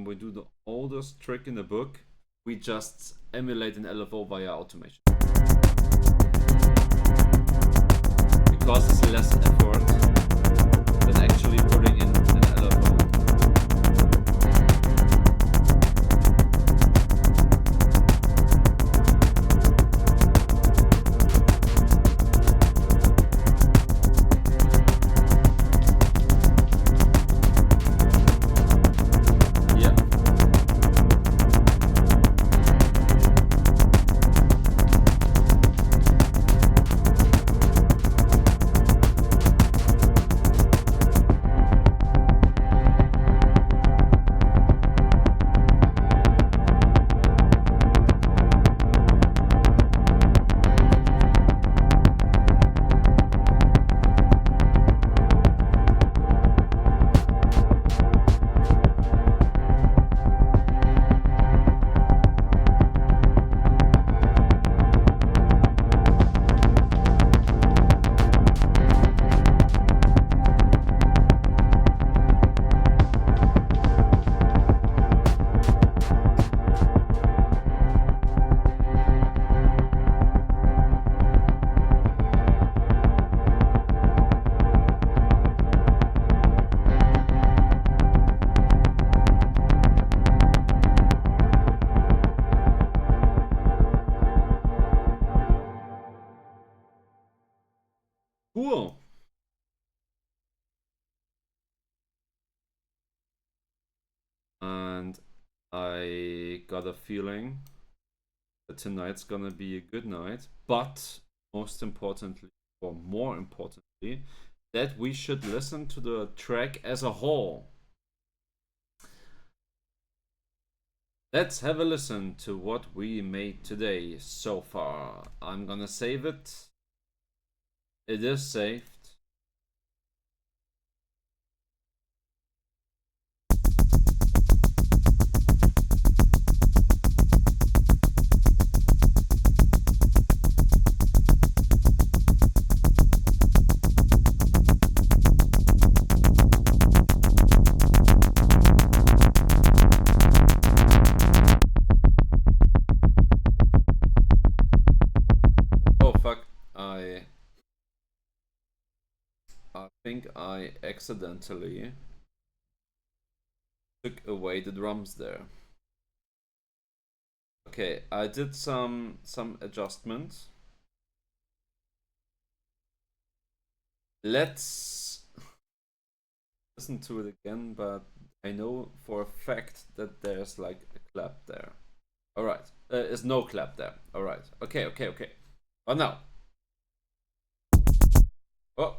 Speaker 1: we do the oldest trick in the book. We just emulate an LFO via automation. Because it's less effort than actually putting in an LFO. Cool. And I got a feeling that tonight's gonna be a good night, but most importantly, or more importantly, that we should listen to the track as a whole. Let's have a listen to what we made today so far. I'm gonna save it. It is saved. Oh fuck, I think I accidentally took away the drums there. Okay, I did some adjustments. Let's listen to it again, but I know for a fact that there's like a clap there. Alright, there's no clap there. Alright, okay. Oh no. Oh.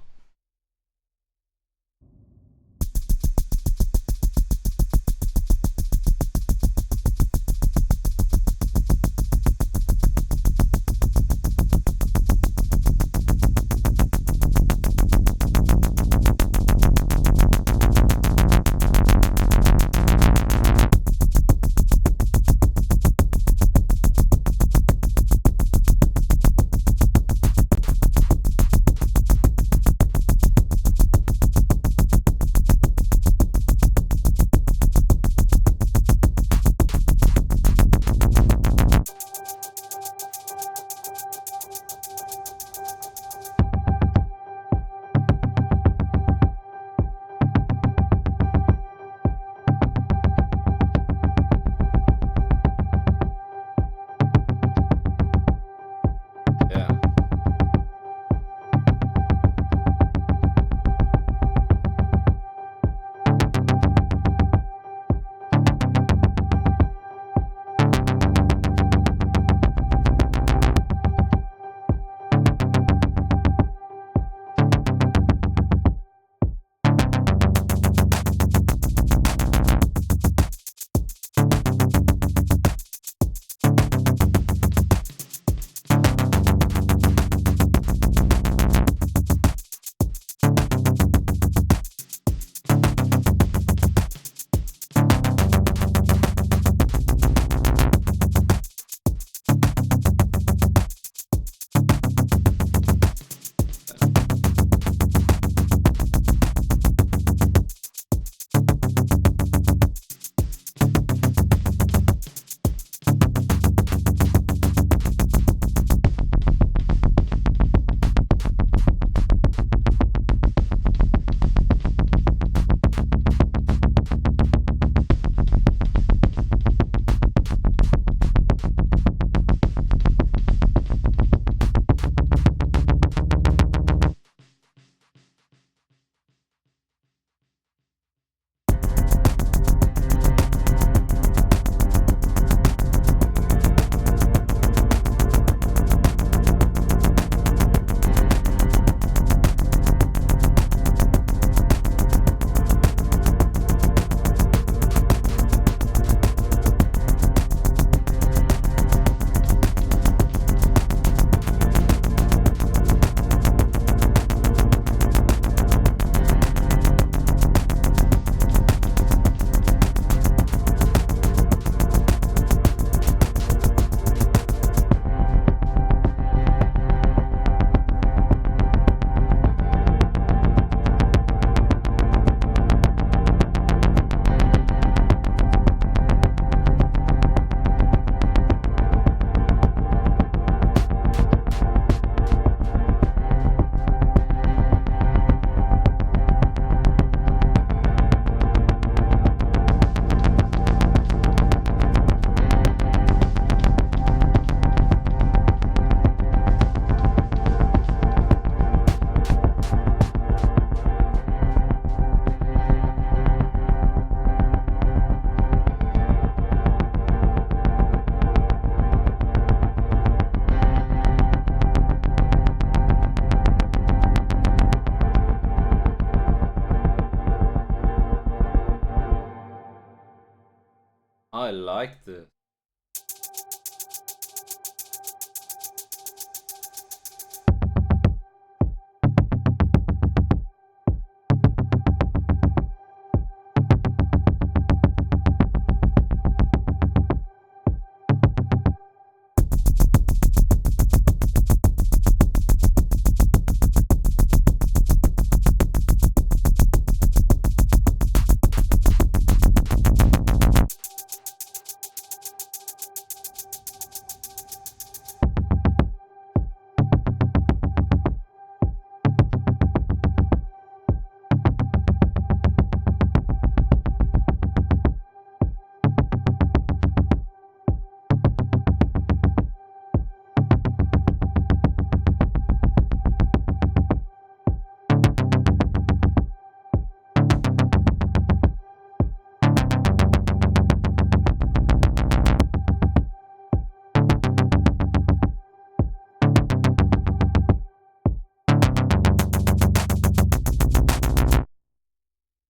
Speaker 1: I like this.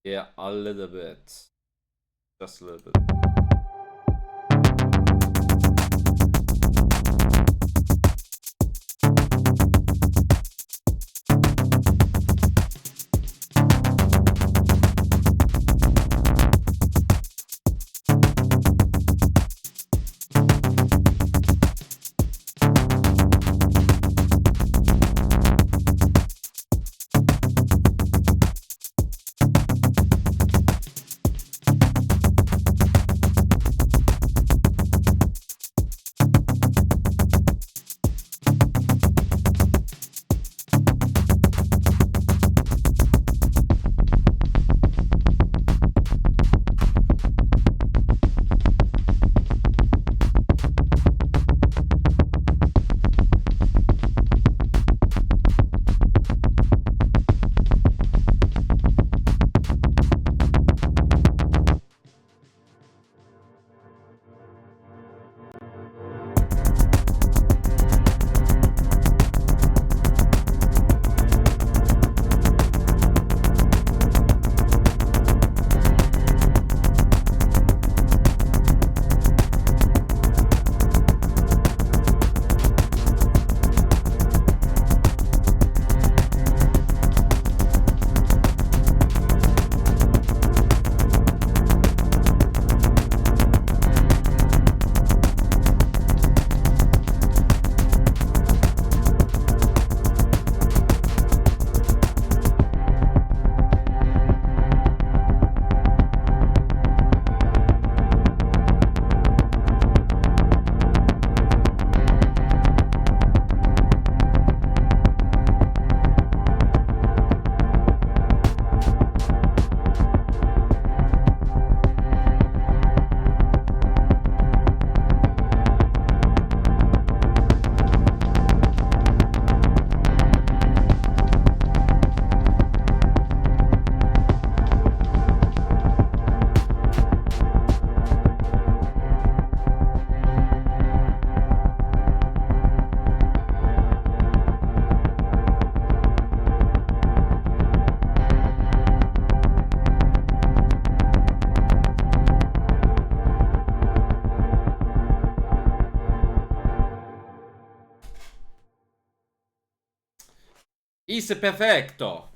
Speaker 1: Yeah, a little bit. Just a little bit. Easy perfecto.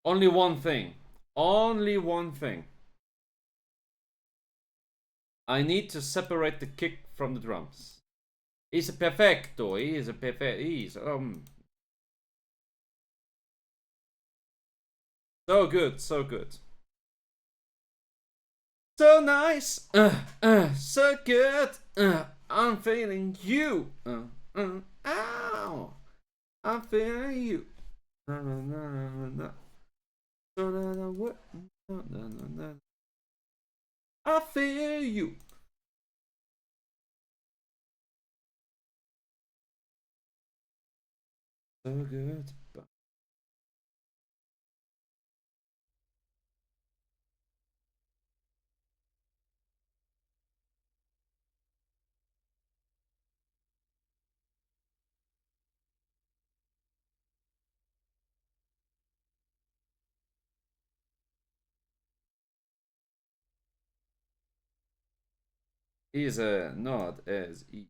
Speaker 1: Only one thing. Only one thing. I need to separate the kick from the drums. Easy perfecto. Easy perfecto. Easy. So good. So good. So nice. So good. I'm feeling you. Ow. I'm feeling you. Na, na, na, na, na. So, na, na, what? Na, na, na, na. I feel you. So good. is not as easy.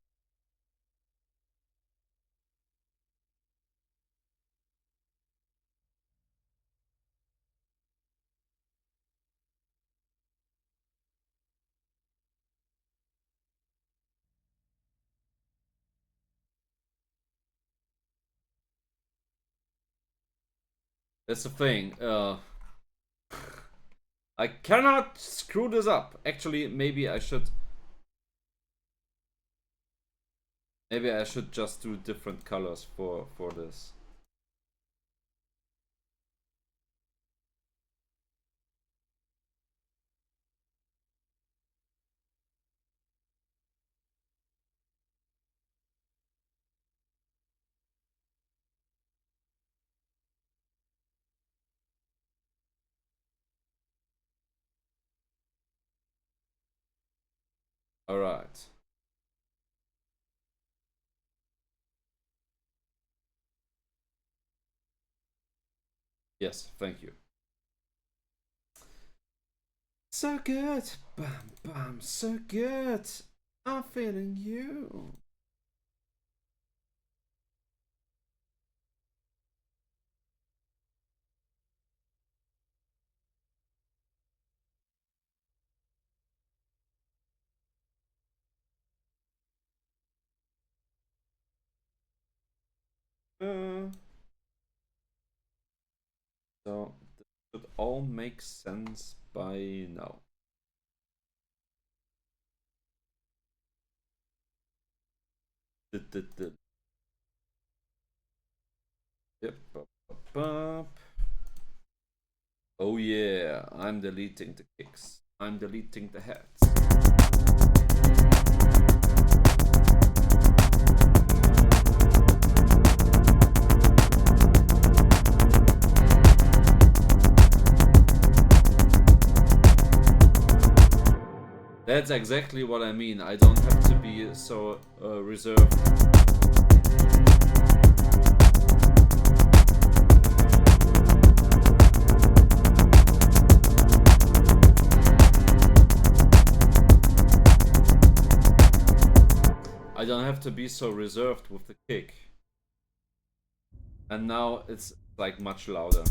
Speaker 1: That's the thing. I cannot screw this up. Actually, maybe I should. Maybe I should just do different colors for this. All right. Yes, thank you. So good. Bam, bam, so good. I'm feeling you. So this should all make sense by now. Yep. Oh yeah, I'm deleting the kicks. I'm deleting the heads. That's exactly what I mean. I don't have to be so reserved. I don't have to be so reserved with the kick. And now it's like much louder.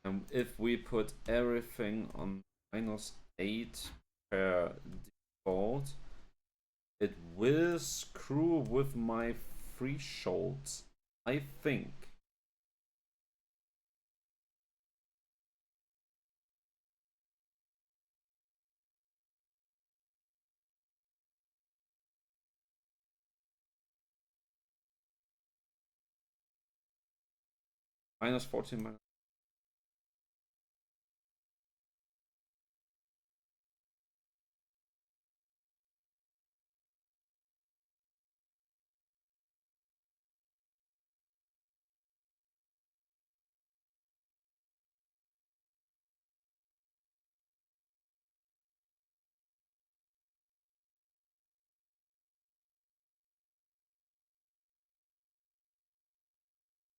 Speaker 1: And if we put everything on -8 per default, it will screw with my thresholds, I think. -14 minus.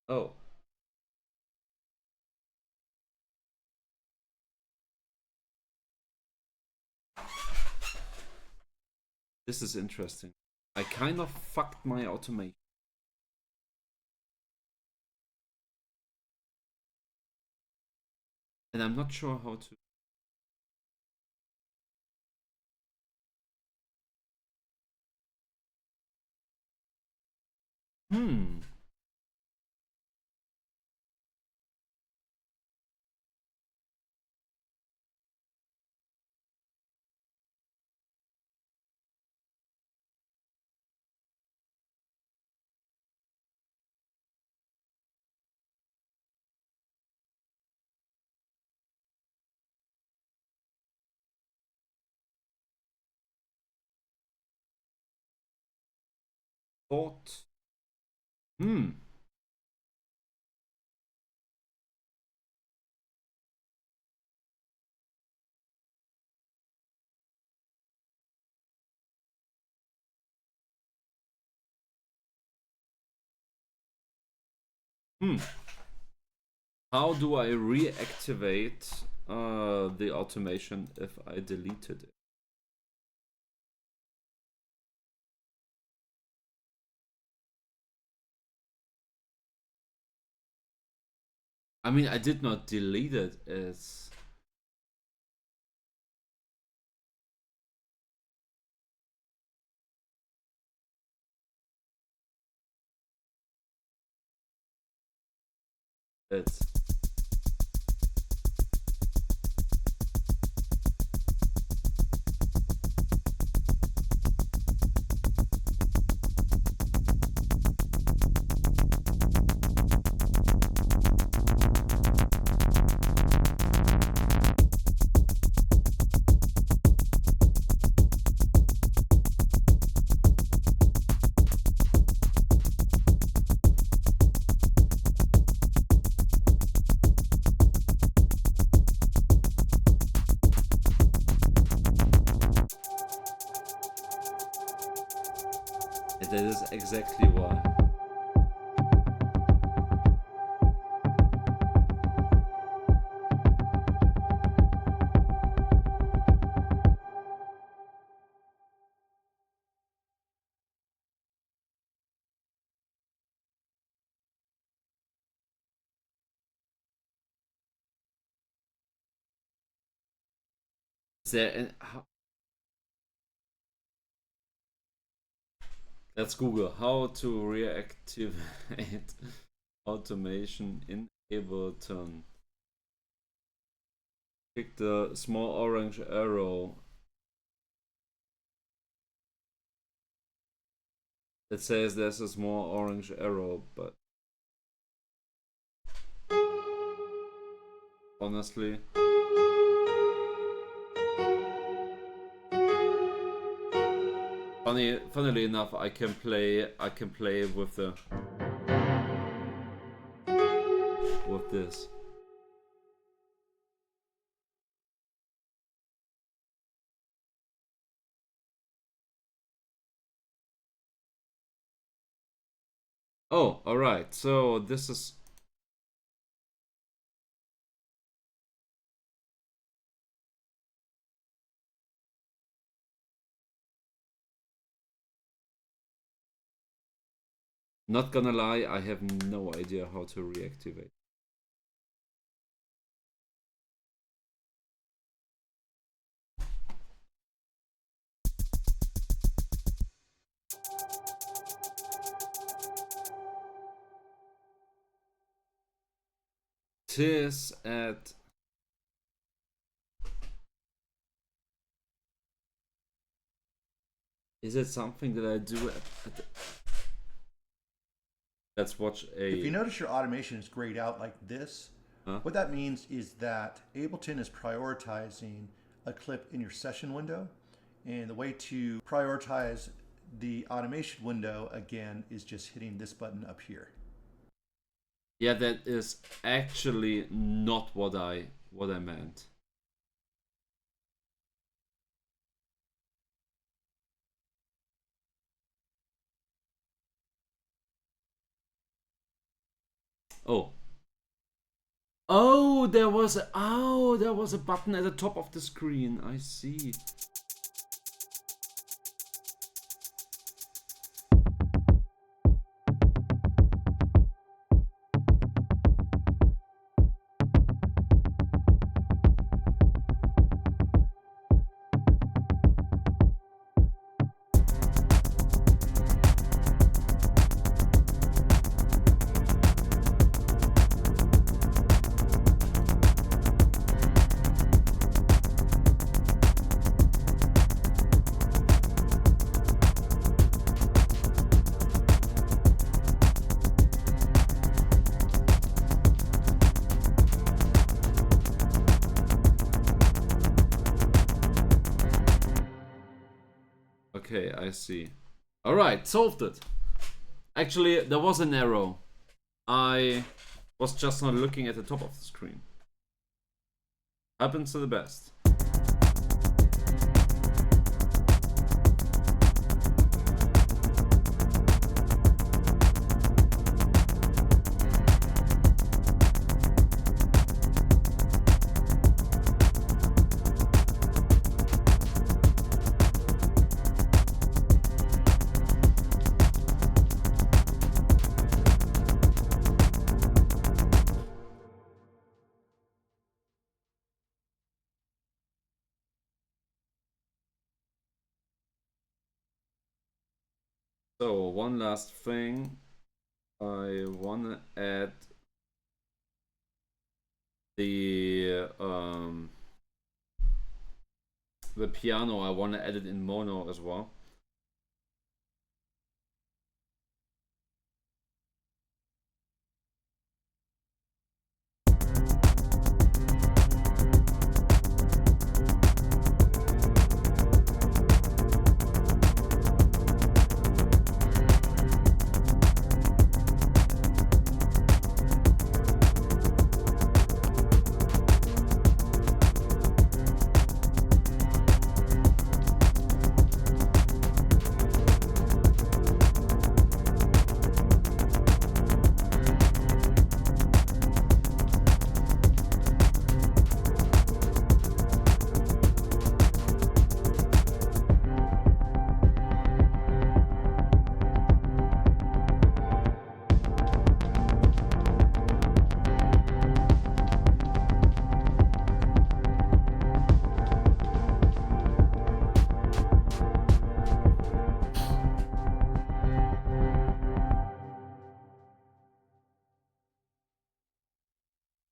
Speaker 1: Oh. This is interesting. I kind of fucked my automation. And I'm not sure how to. Hmm. Thought. Hmm. Hmm. How do I reactivate the automation if I deleted it? I mean, I did not delete it. It's it's that is exactly why. Is there an, let's Google how to reactivate automation in Ableton. Click the small orange arrow. It says there's a small orange arrow, but honestly, funnily enough, I can play with the with this. Oh, all right. So this is not gonna lie, I have no idea how to reactivate. Tis at is it something that I do at the... Let's watch a...
Speaker 2: If you notice your automation is grayed out like this, what that means is that Ableton is prioritizing a clip in your session window. And the way to prioritize the automation window, again, is just hitting this button up here.
Speaker 1: Yeah, that is actually not what I meant. Oh. Oh, there was a button at the top of the screen. I see. Okay, I see. Alright, solved it. Actually, there was an arrow. I was just not looking at the top of the screen. Happens to the best. So one last thing, I wanna add the piano. I wanna add it in mono as well.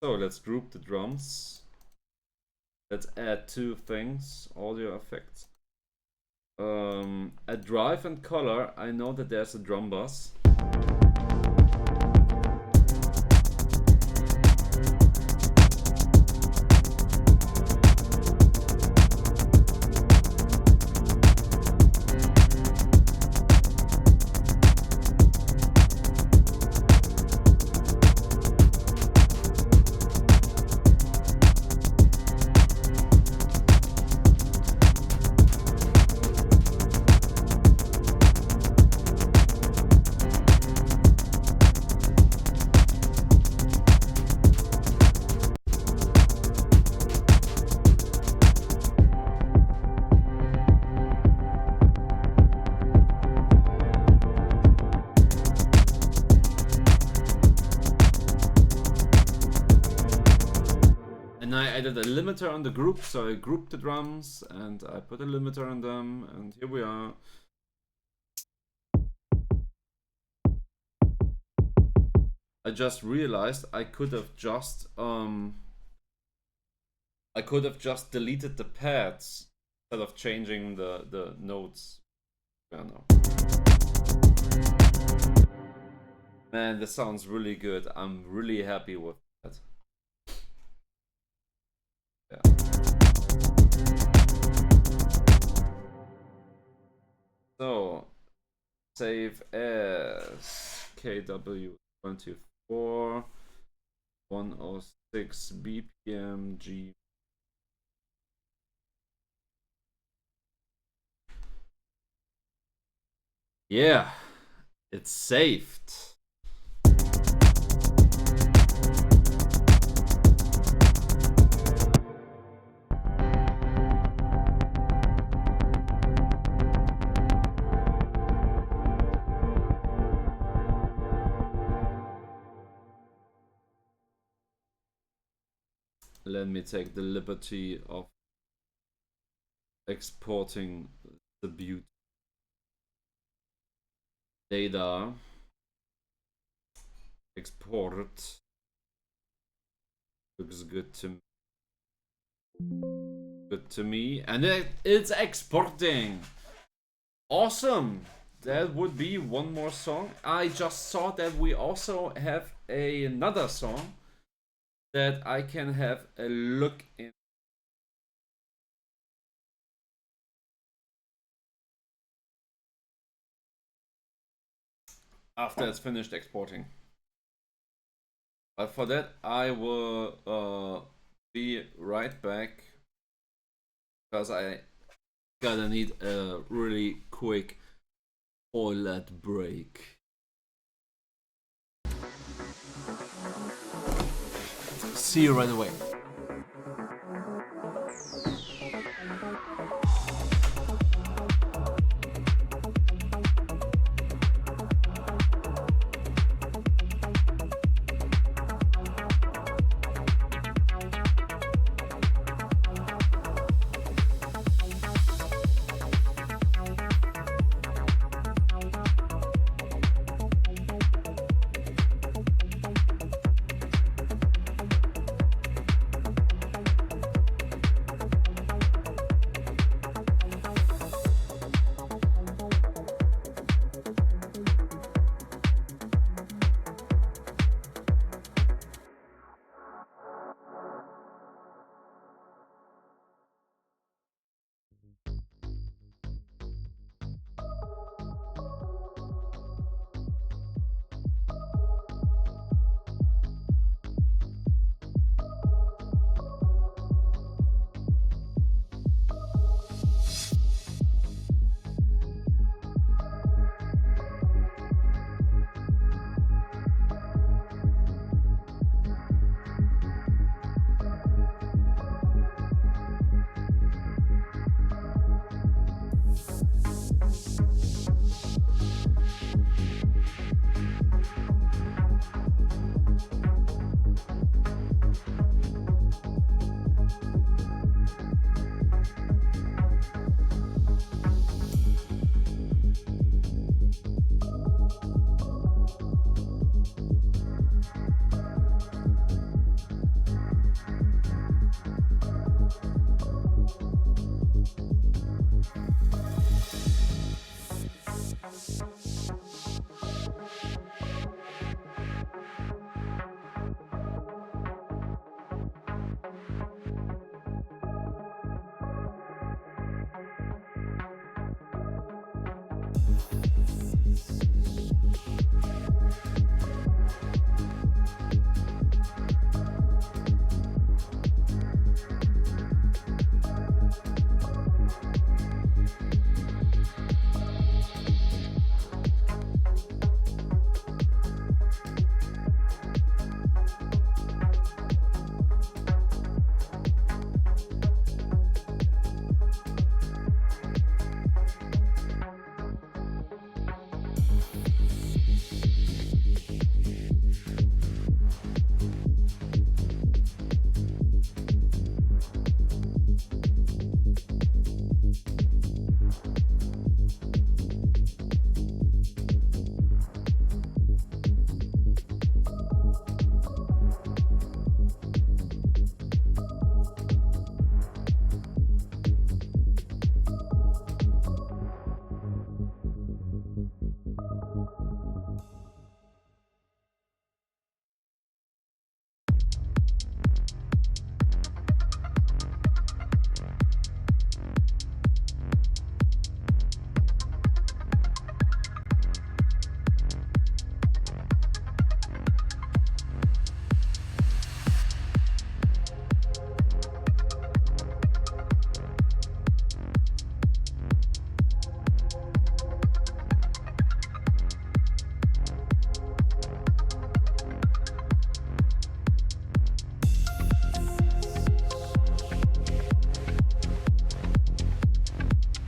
Speaker 1: So let's group the drums. Let's add two things, audio effects. At drive and color, I know that there's a drum bass. And I added a limiter on the group, so I grouped the drums and I put a limiter on them, and here we are. I just realized I could have just deleted the pads instead of changing the notes. I know. Man, this sounds really good. I'm really happy with that. Yeah. So save as KW24 106 BPM G. Yeah, it's saved. Let me take the liberty of exporting the beauty data. Export. Looks good to me. Good to me. And it's exporting. Awesome. That would be one more song. I just saw that we also have another song that I can have a look in. After it's finished exporting. But for that, I will be right back, because I gotta need a really quick toilet break. See you right away.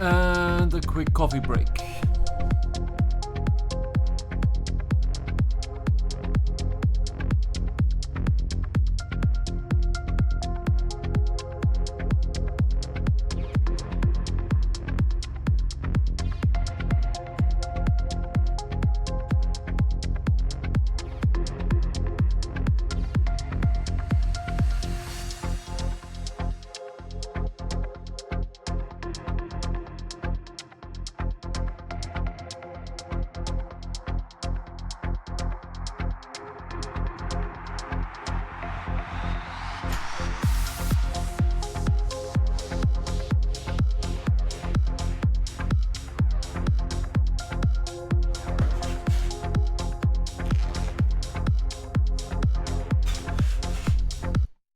Speaker 1: And a quick coffee break.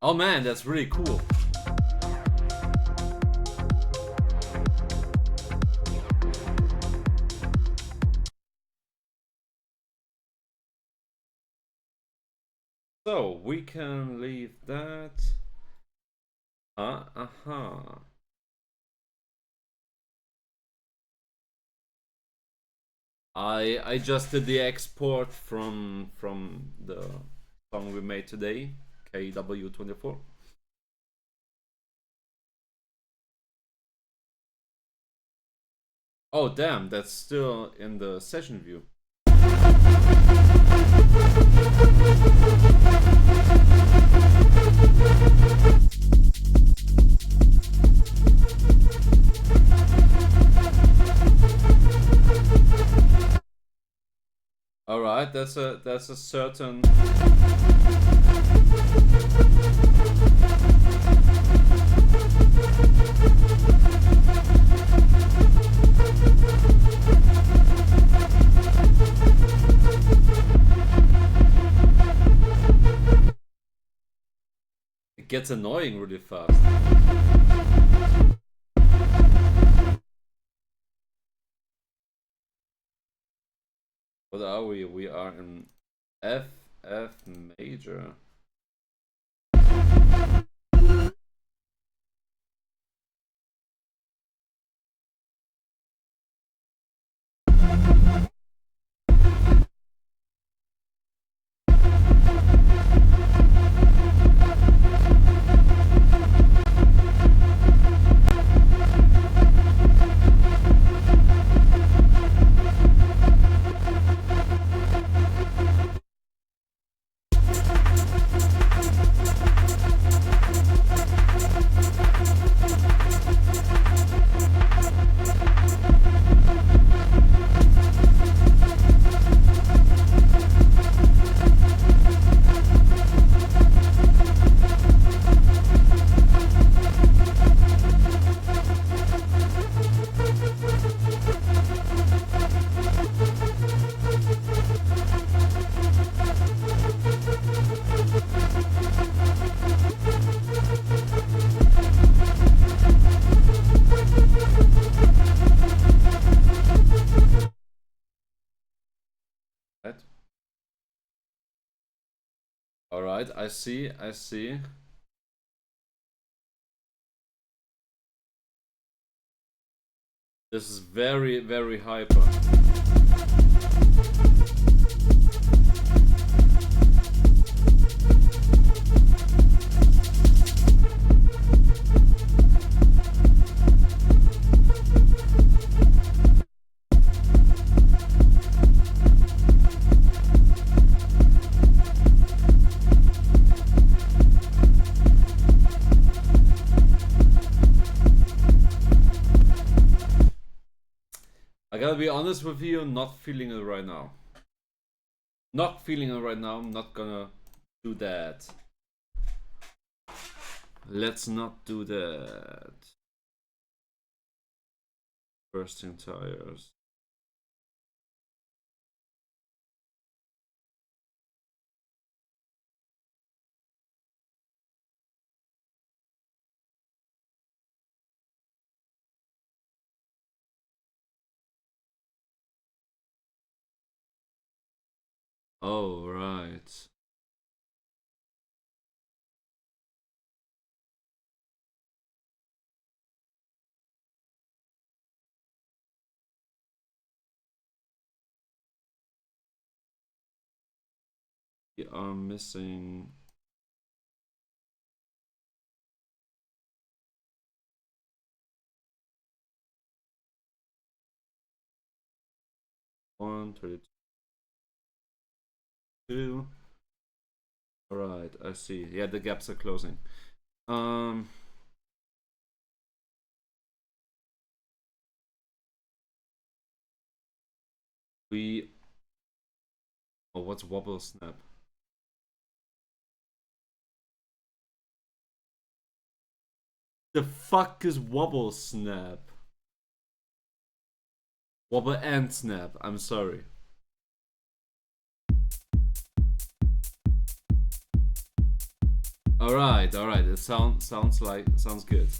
Speaker 1: Oh man, that's really cool. So we can leave that. I just did the export from the song we made today, KW24. Oh damn, that's still in the session view. All right, that's a certain. It gets annoying really fast. What are we? We are in F major. Right. All right, I see. This is very, very hyper. I gotta be honest with you, not feeling it right now. Not feeling it right now, I'm not gonna do that. Let's not do that. Bursting tires. Oh, right. We are missing. One, 22. Alright, I see. Yeah, the gaps are closing. We. Oh, what's wobble snap? The fuck is wobble snap? Wobble and snap. I'm sorry. All right. It sounds good.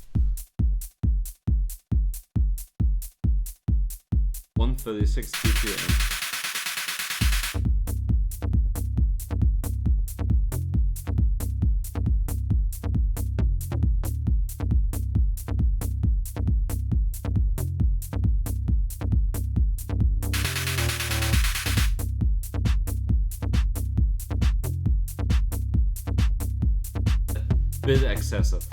Speaker 1: 136 BPM. Bit excessive.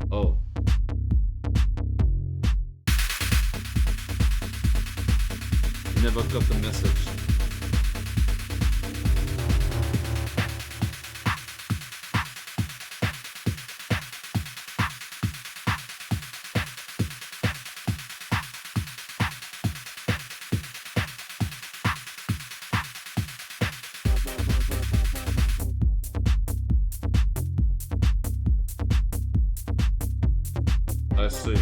Speaker 1: Oh. Never got the message. I see.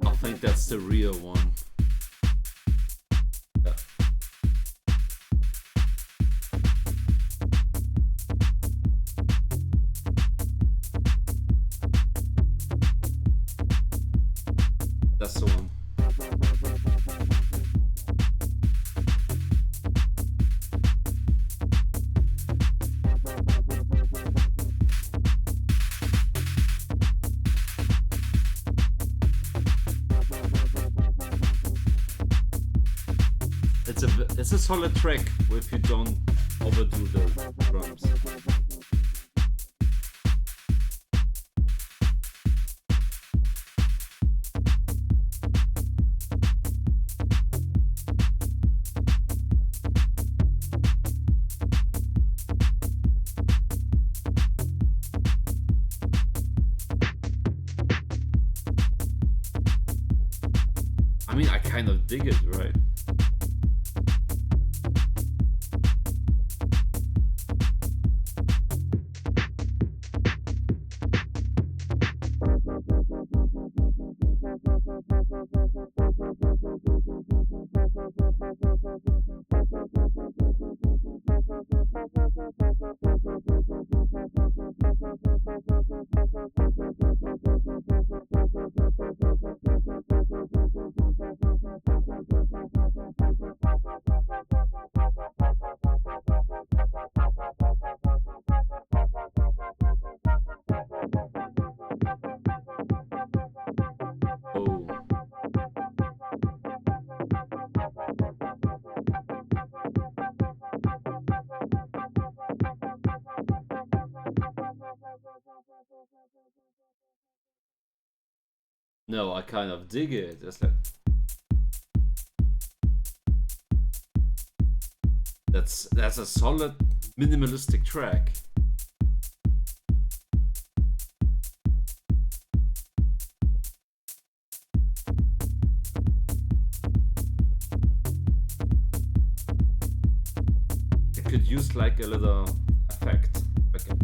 Speaker 1: I think that's the real one. Yeah. That's the one. it's a solid track if you don't overdo the drums. I mean, I kind of dig it, right? Oh. No, I kind of dig it. It's like that's a solid minimalistic track. It could use like a little effect. Okay.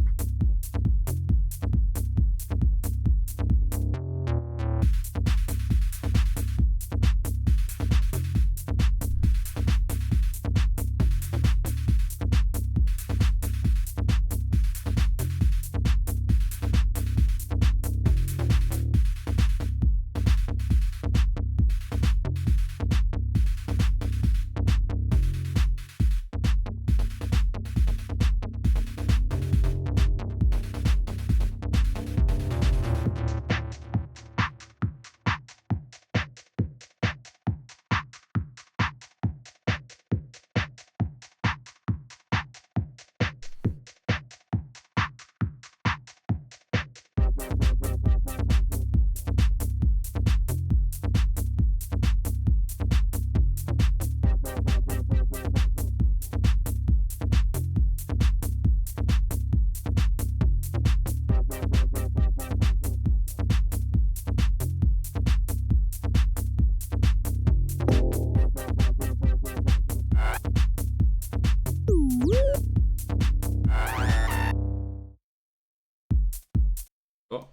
Speaker 1: Oh.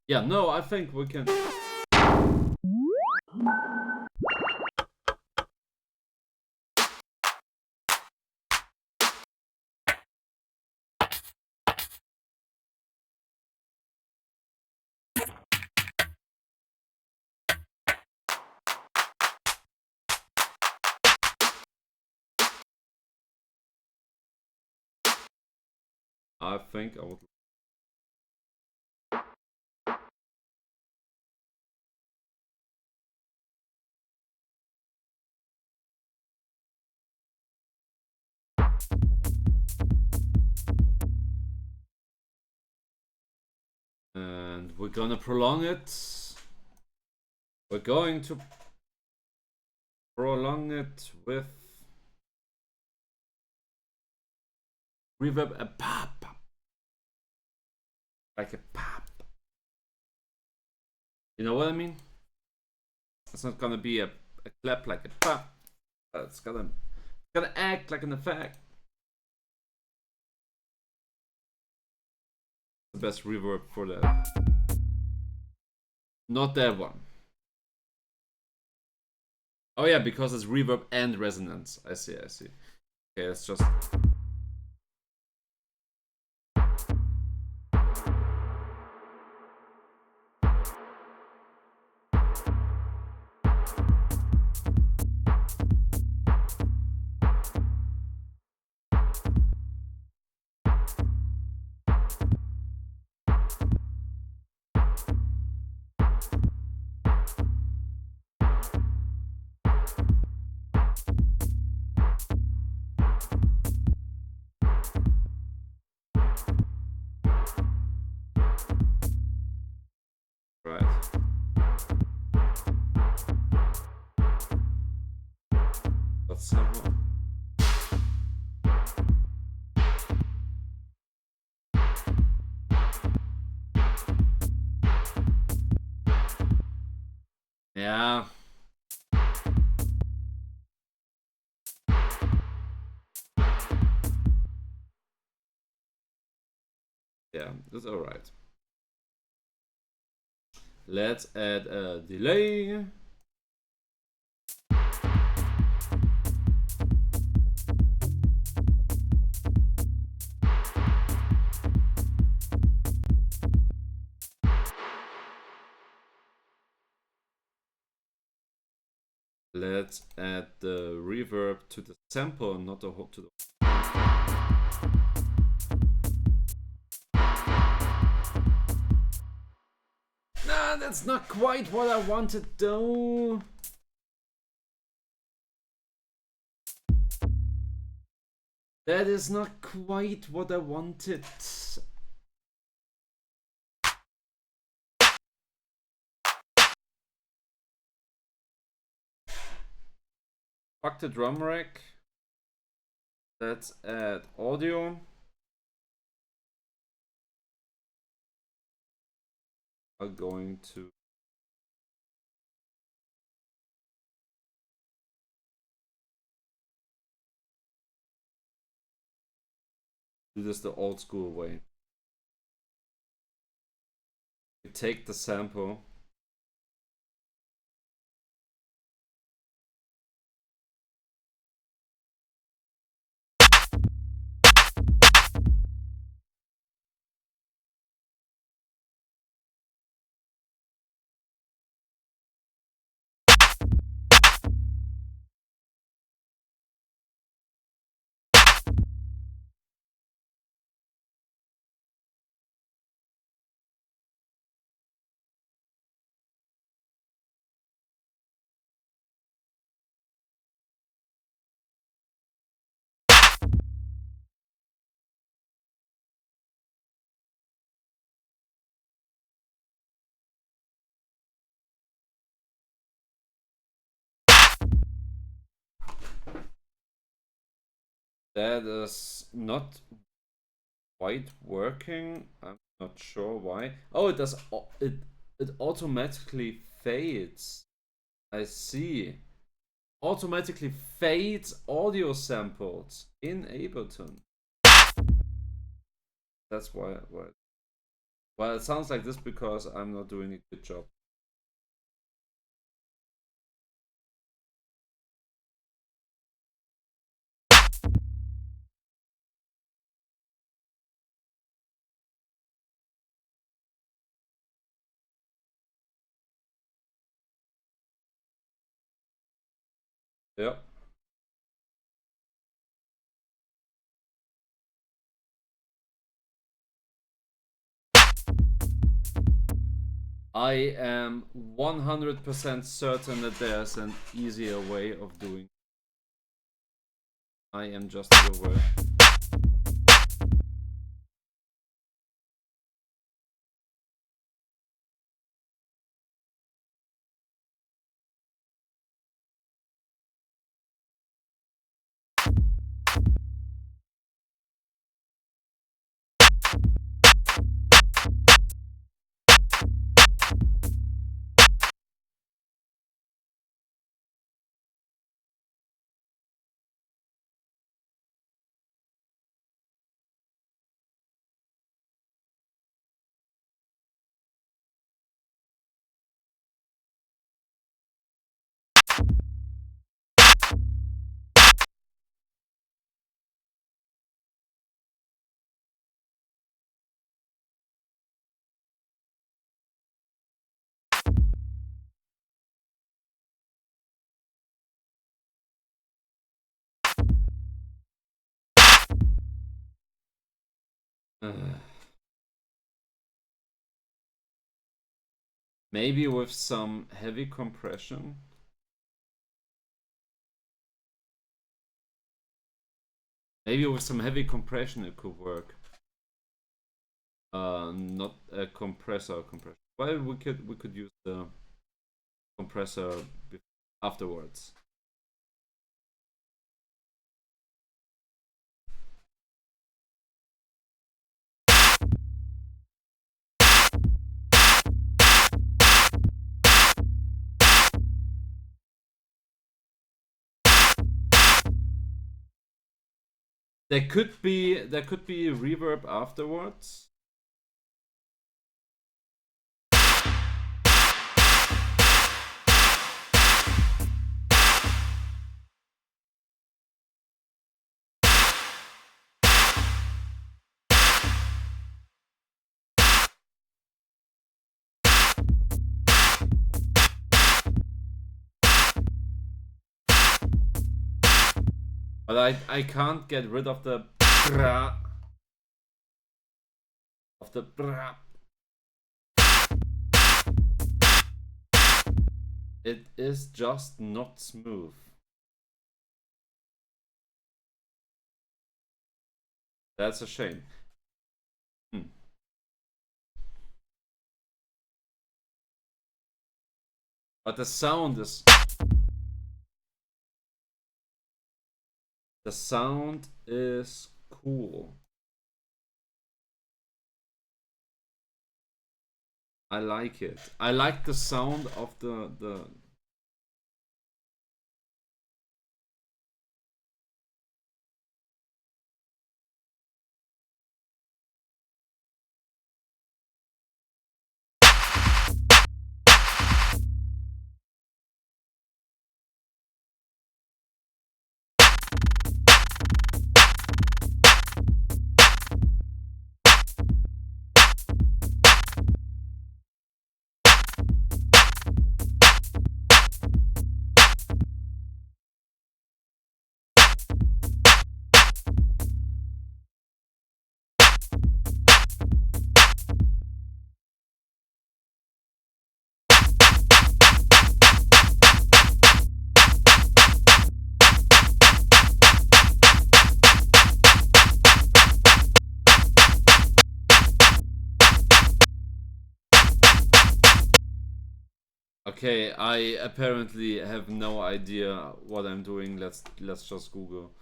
Speaker 1: Yeah, no, I think we can. I think I would. And we're gonna prolong it. We're going to prolong it with reverb, a pop, like a pop. You know what I mean? It's not gonna be a clap like a pop. It's gonna act like an effect. The best reverb for that. Not that one. Oh yeah, because it's reverb and resonance. I see. Okay, let's just. Yeah. Yeah, that's alright. Let's add a delay. Let's add the reverb to the sample, not the whole to the. Nah, that's not quite what I wanted though. That is not quite what I wanted. Fuck the drum rack. Let's add audio. I'm going to do this the old school way. We take the sample. That is not quite working. I'm not sure why. Oh, it does. It automatically fades. I see. Automatically fades audio samples in Ableton. That's why. Well, it sounds like this because I'm not doing a good job. Yeah. I am 100% certain that there's an easier way of doing. I am just aware. Maybe with some heavy compression. Maybe with some heavy compression it could work. Not a compressor. Well, we could use the compressor afterwards. There could be reverb afterwards. But I can't get rid of the brah, of the brah. It is just not smooth. That's a shame. But the sound is... The sound is cool. I like it. I like the sound of the Okay, I apparently have no idea what I'm doing. Let's just Google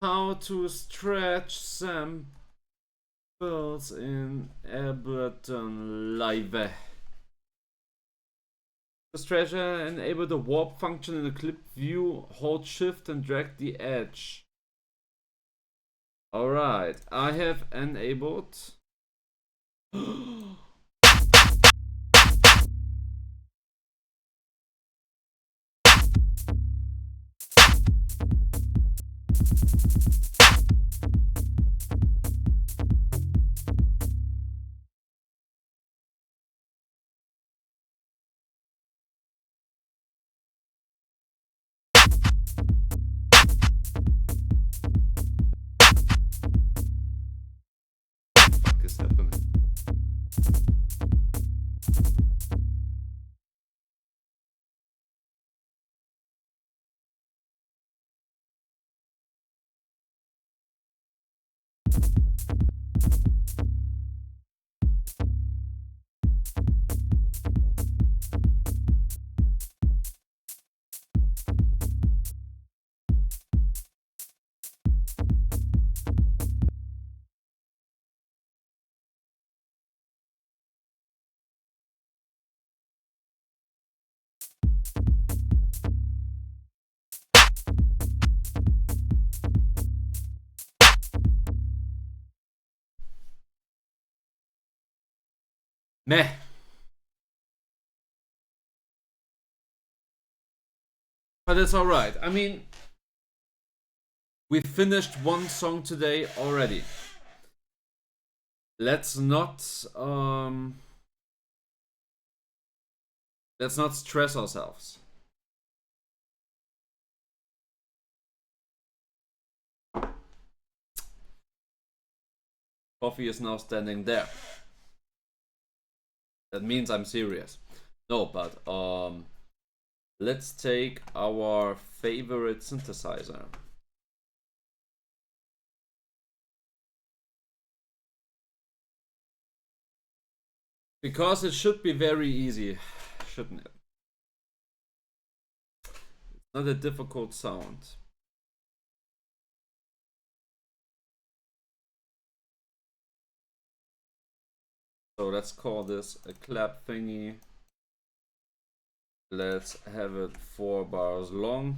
Speaker 1: how to stretch samples in Ableton Live. To stretch and enable the warp function in the clip view, hold shift and drag the edge. Alright, I have enabled. What is happening? Meh. But it's alright. I mean, we finished one song today already. Let's not stress ourselves. Coffee is now standing there. That means I'm serious. No, but let's take our favorite synthesizer. Because it should be very easy, shouldn't it? It's not a difficult sound. So let's call this a clap thingy. Let's have it 4 bars long.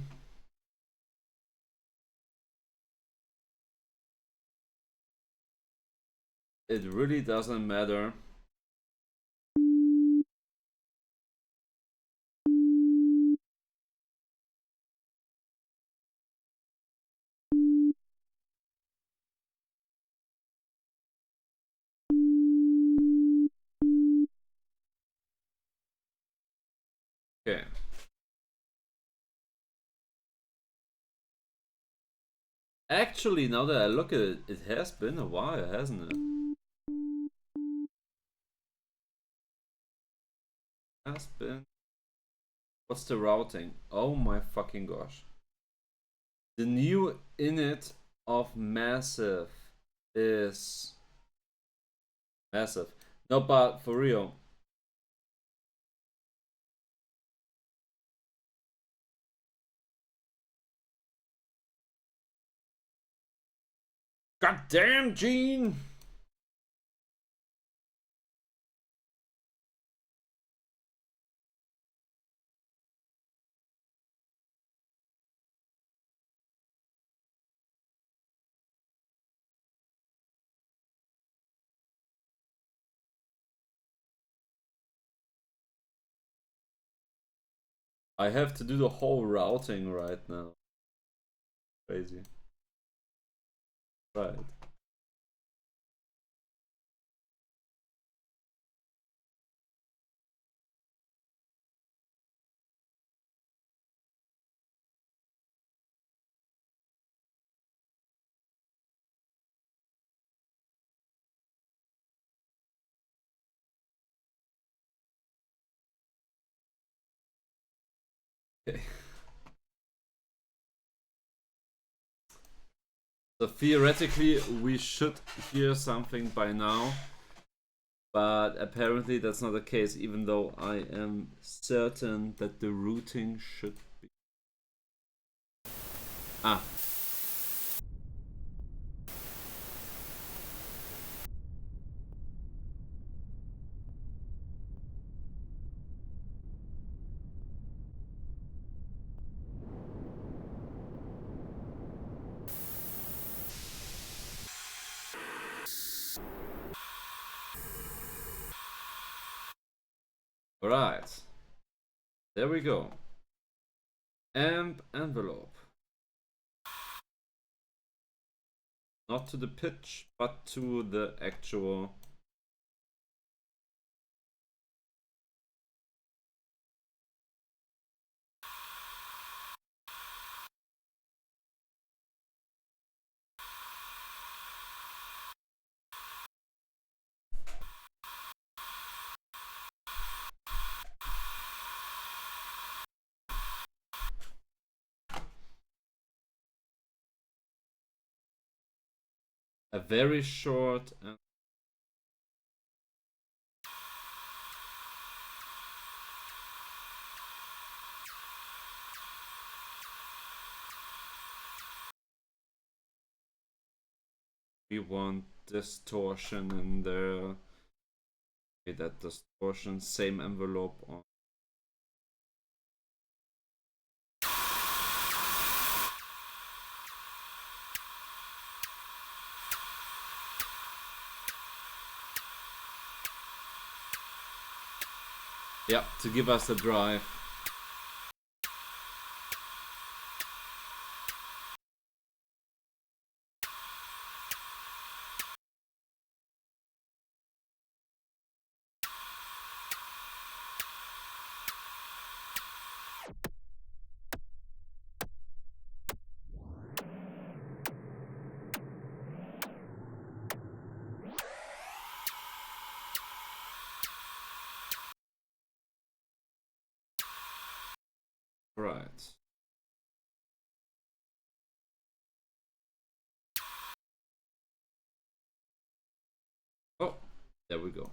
Speaker 1: it really doesn't matter. Okay. Actually, now that I look at it, it has been a while, hasn't it? Has been. What's the routing? Oh my fucking gosh. The new init of massive is massive. No, but for real. God damn, Gene! I have to do the whole routing right now. Crazy. Right. Okay. So theoretically, we should hear something by now, but apparently that's not the case, even though I am certain that the routing should be. Ah. Alright. There we go. Amp envelope. Not to the pitch, but to the actual. A very short and we want distortion in there. Okay, that distortion, same envelope on. Yeah, to give us the drive. Right. Oh, there we go.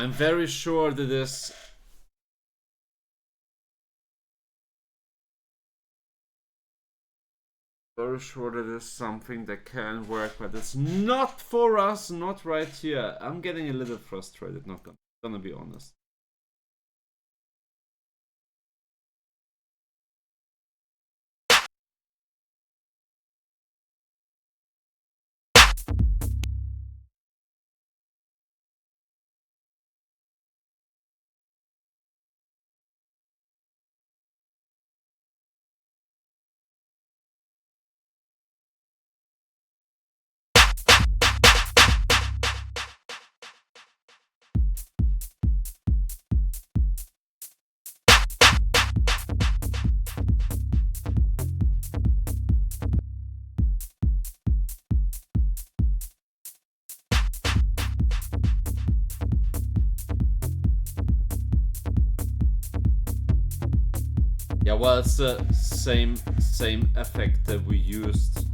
Speaker 1: I'm very sure that this is something that can work, but it's not for us, not right here. I'm getting a little frustrated, not gonna be honest. Yeah, well, it's the same effect that we used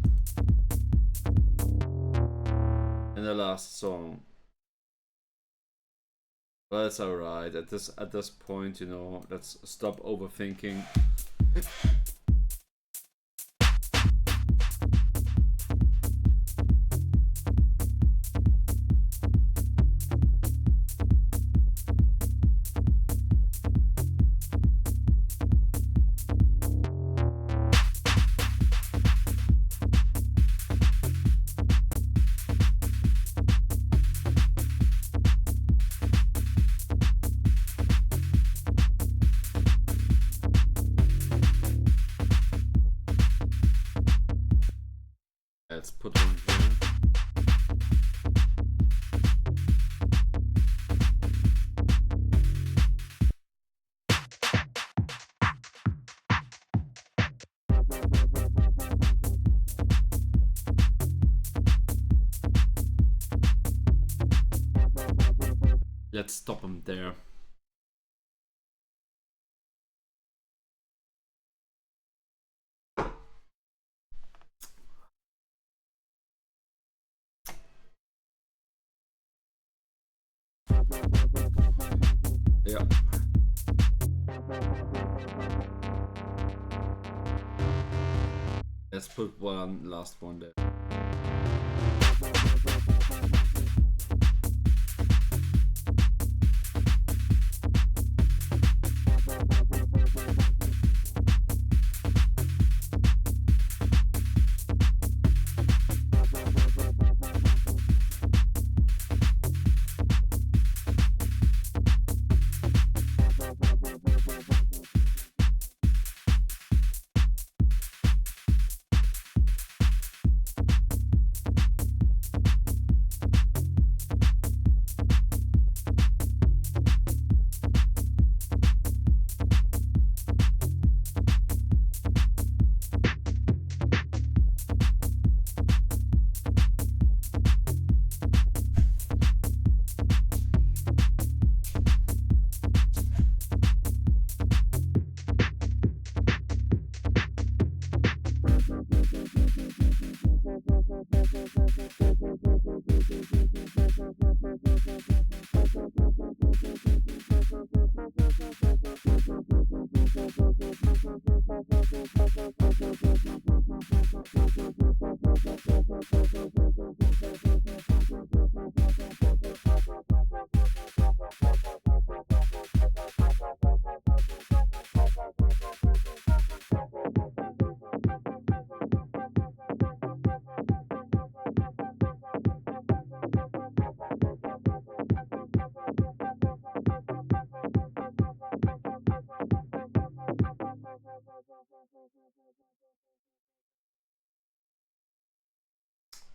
Speaker 1: in the last song. Well, it's alright. At this point, you know, let's stop overthinking. Let's put one here. Let's stop him there. Yeah. Let's put one last one there.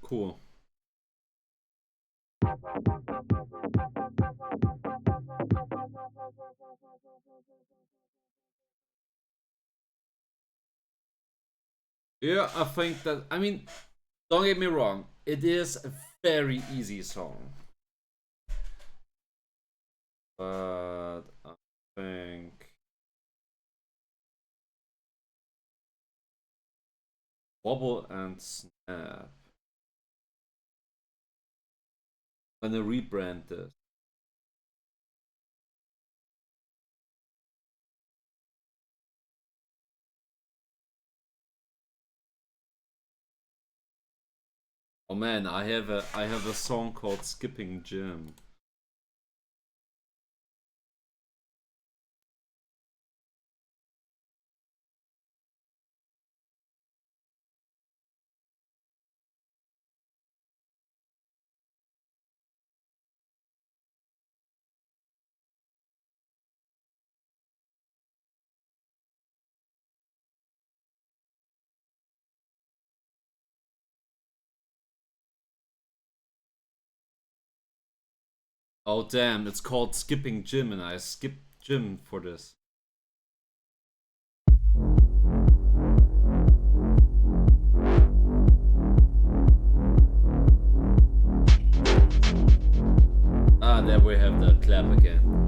Speaker 1: Cool. Yeah, I think that, I mean, don't get me wrong, it is a very easy song. But I think Wobble and Snap. I'm gonna rebrand this. Oh man, I have a song called Skipping Gym. Oh damn, it's called Skipping Gym and I skipped gym for this. Ah, there we have the clap again.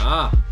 Speaker 1: Ah.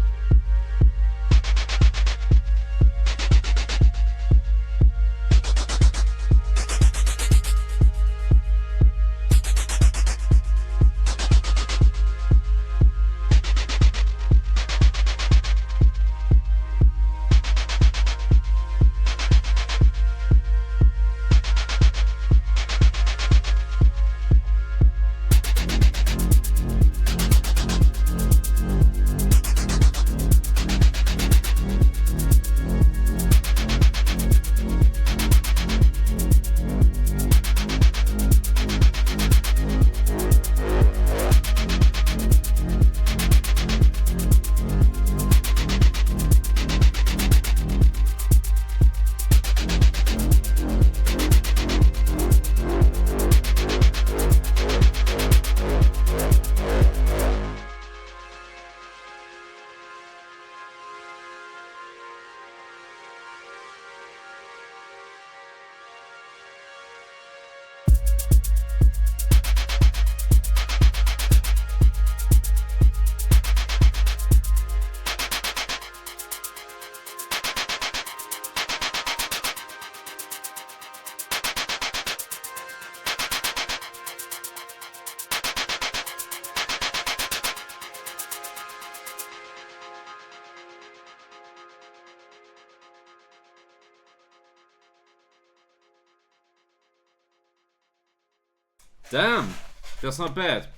Speaker 1: Damn, that's not bad.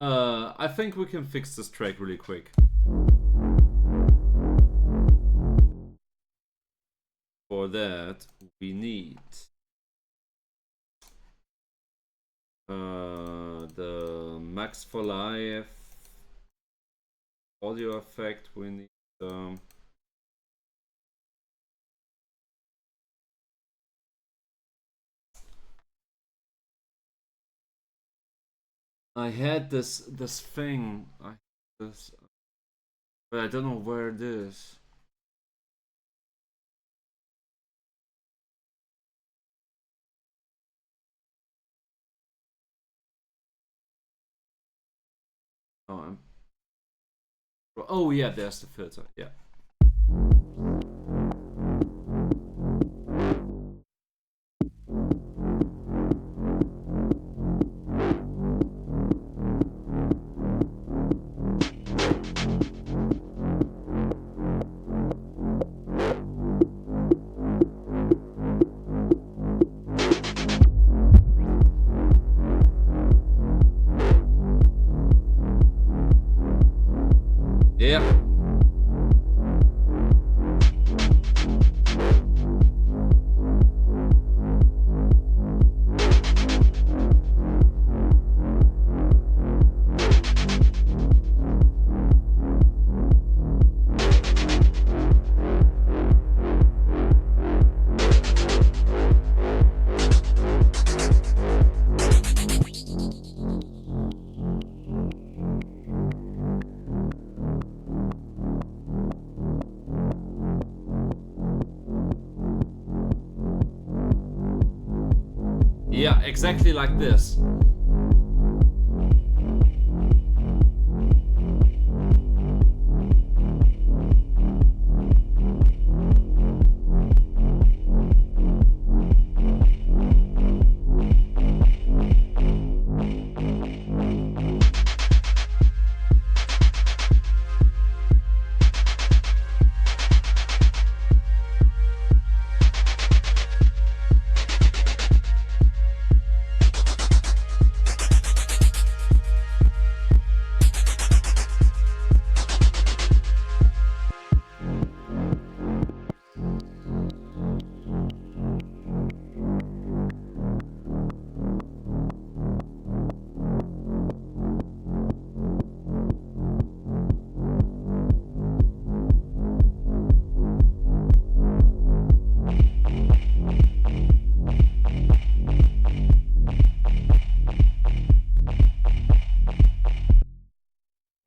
Speaker 1: I think we can fix this track really quick. For that, we need the Max for Life audio effect. We need I had this thing. But I don't know where it is. Oh yeah, there's the filter. Yeah. Yeah. Yeah, exactly like this.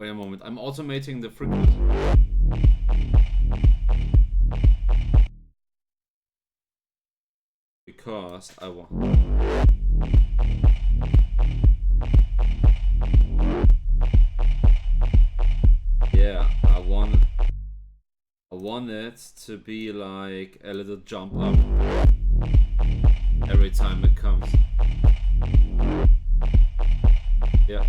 Speaker 1: Wait a moment, I'm automating the frequency. Because I want. Yeah, I want it to be like a little jump up every time it comes. Yeah.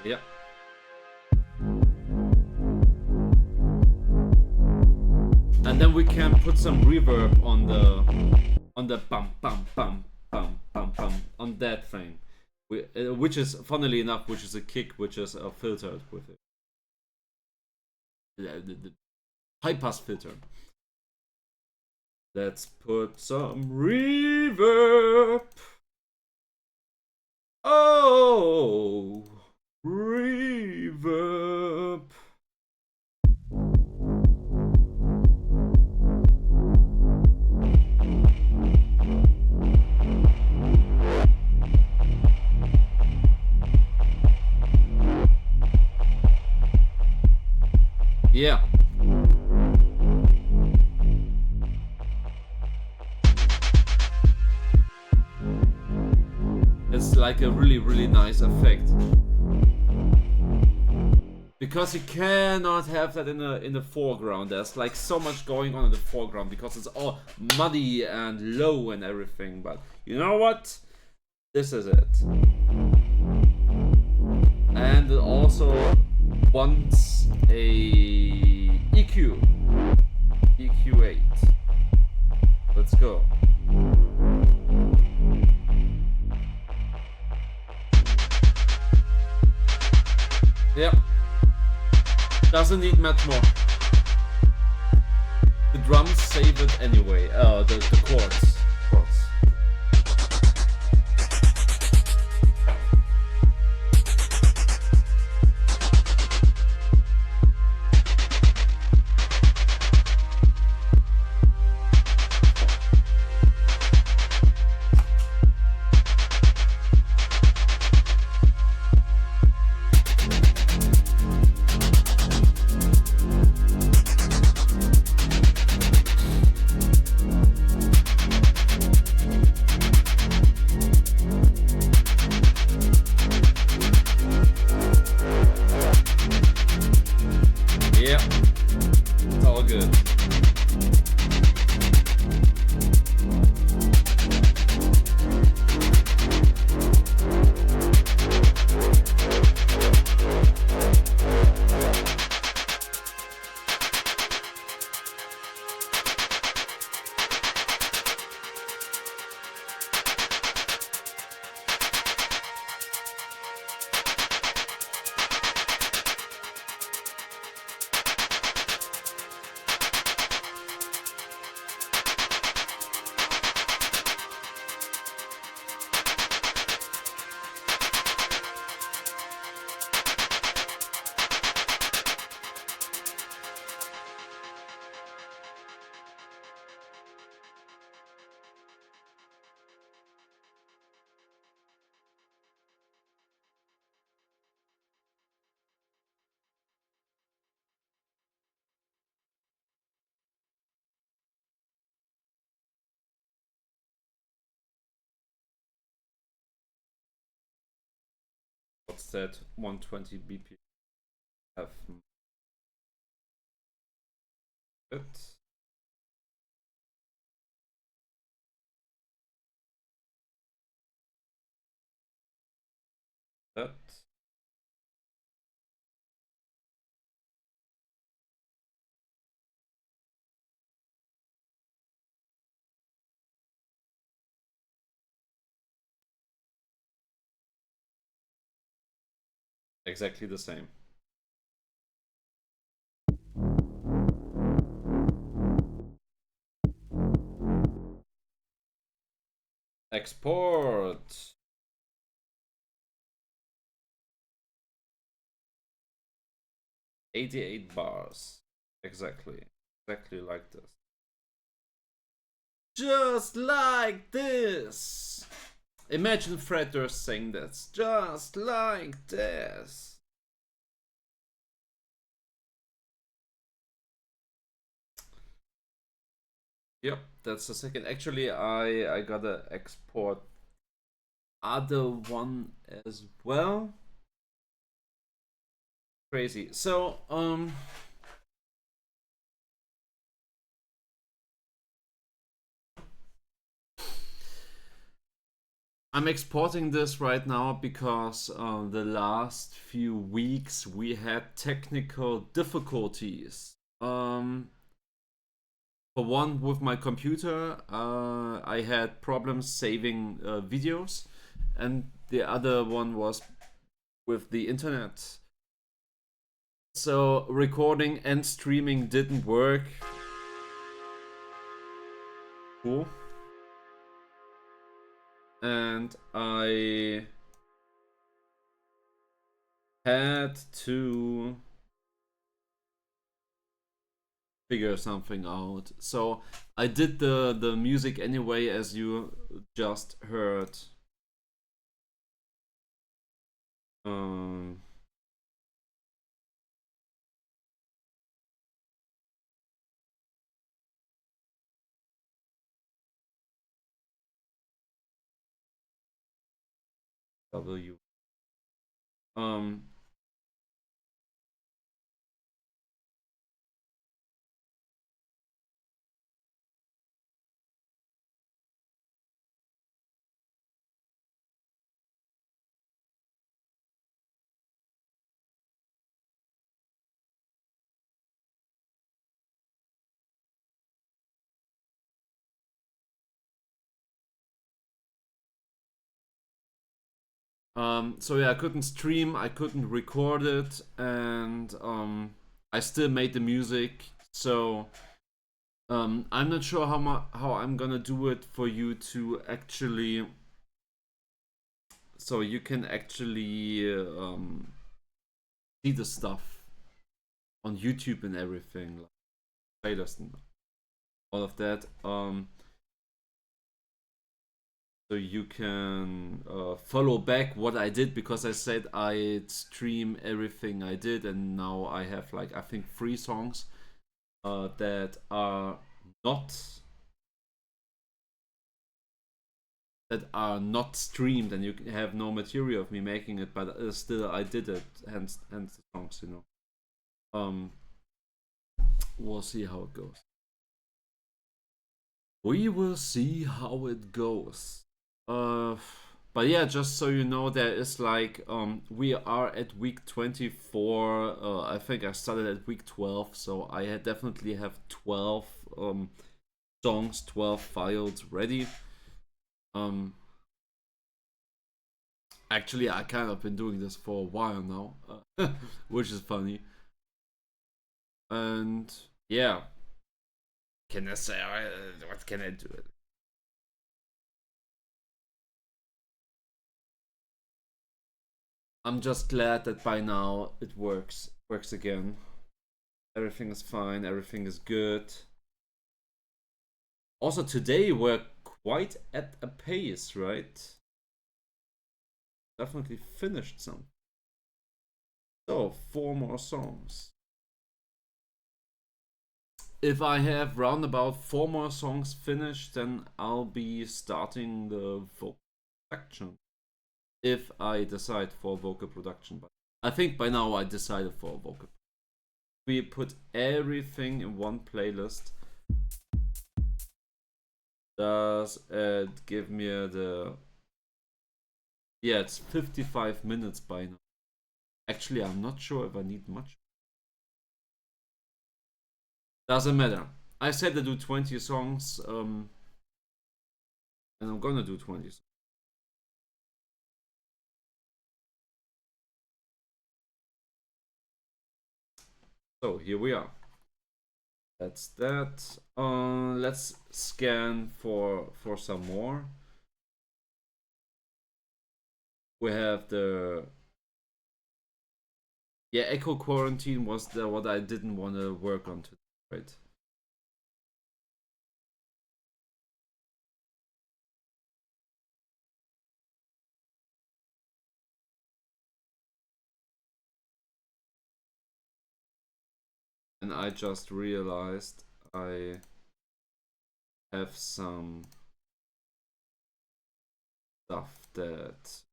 Speaker 1: Yeah. And then we can put some reverb on the bum bum bum bum bum bum on that thing, which is funnily enough, which is a kick, which is filtered with it. The high pass filter. Let's put some reverb. Oh, reverb. Yeah. It's like a really nice effect. Because you cannot have that in the foreground. There's like so much going on in the foreground because it's all muddy and low and everything. But you know what? This is it. And it also wants a EQ8. Let's go. Yep. Doesn't need much more. The drums save it anyway. The chords. All good. What's that? 120 BPM. Have it. That. Exactly the same. Export. $88 bars. Exactly. Exactly like this. Just like this. Imagine Fred Durst saying this. Just like this. Yep, that's the second. Actually, I gotta export other one as well. Crazy. So I'm exporting this right now because the last few weeks we had technical difficulties. For one, with my computer, I had problems saving videos, and the other one was with the internet. So recording and streaming didn't work. Cool. And I had to figure something out. So I did the music anyway, as you just heard. W. So yeah, I couldn't stream, I couldn't record it, and I still made the music. So I'm not sure how I'm gonna do it for you to actually, so you can actually see the stuff on YouTube and everything, like trailers and all of that. So you can follow back what I did, because I said I'd stream everything I did, and now I have like, I think 3 songs that are not streamed, and you have no material of me making it, but still I did it, hence the songs, you know. we'll see how it goes. We will see how it goes. But yeah, just so you know, there is like we are at week 24. I think I started at week 12, so I definitely have 12 songs, 12 files ready. Actually, I kind of been doing this for a while now, which is funny. And yeah, can I say what can I do? I'm just glad that by now it works again. Everything is fine, everything is good. Also today we're quite at a pace, right? Definitely finished some. So 4 more songs. If I have round about 4 more songs finished, then I'll be starting the vocal production. If I decide for vocal production, but I think by now I decided for vocal. We put everything in one playlist. Does it give me the... Yeah, it's 55 minutes by now. Actually, I'm not sure if I need much. Doesn't matter. I said to do 20 songs, and I'm gonna do 20 songs. So here we are. That's that. Let's scan for some more. We have the Echo Quarantine was what I didn't want to work on today, right? And I just realized I have some stuff that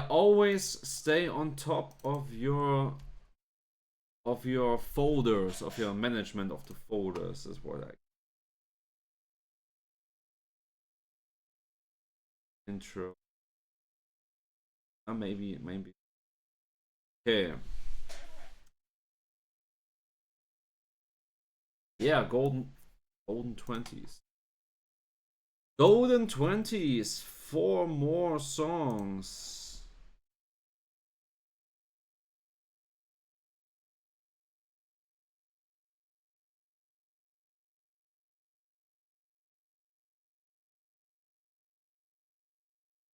Speaker 1: always stay on top of your folders, of your management of the folders is what I intro. Maybe. Okay. Yeah, golden 20s. Golden 20s. 4 more songs.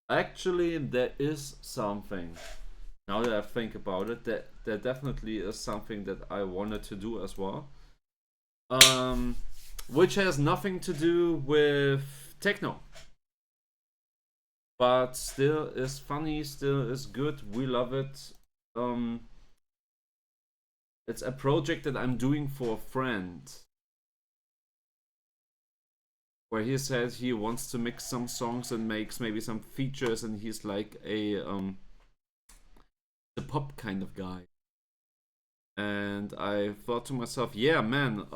Speaker 1: Actually, there is something. Now that I think about it, there definitely is something that I wanted to do as well. Which has nothing to do with techno. But still is funny, still is good. We love it. It's a project that I'm doing for a friend. Where he said he wants to mix some songs and makes maybe some features, and he's like a pop kind of guy. And I thought to myself, yeah, man,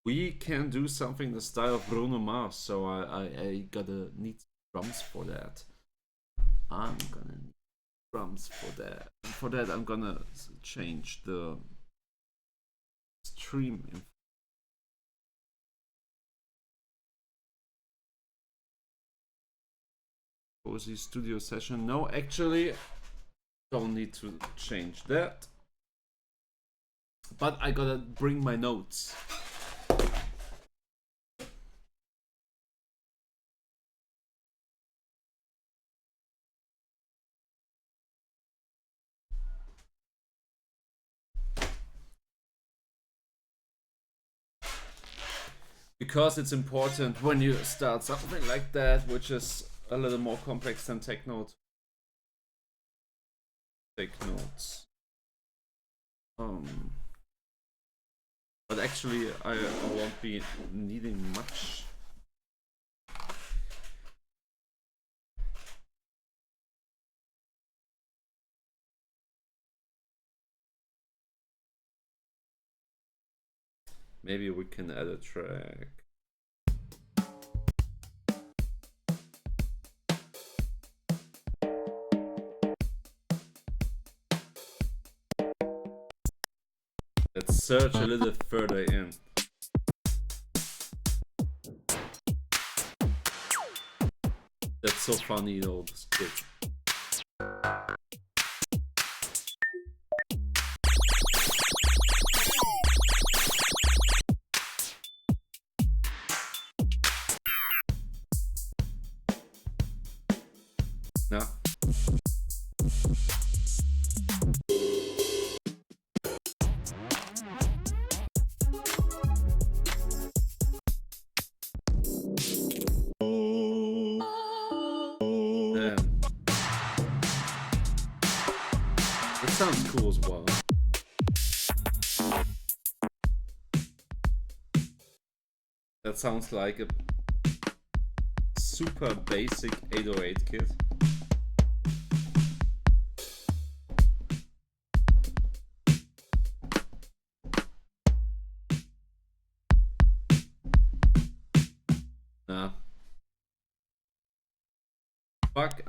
Speaker 1: we can do something the style of Bruno Mars, so I gotta need drums for that. I'm gonna need drums for that. And for that, I'm gonna change the stream info. Cozy studio session. No, actually, don't need to change that. But I gotta bring my notes. because it's important when you start something like that, which is a little more complex than take notes. Take notes. But actually, I won't be needing much. Maybe we can add a track. Let's search a little further in. That's so funny though, this kid. No. That sounds cool as well. That sounds like a super basic 808 kit. Nah. Fuck,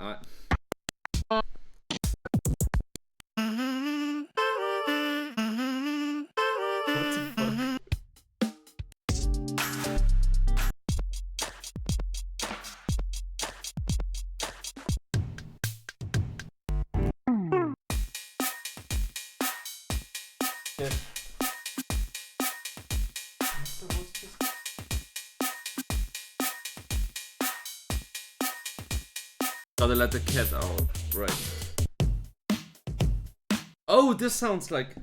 Speaker 1: Gotta let the cat out, right. Oh, this sounds like...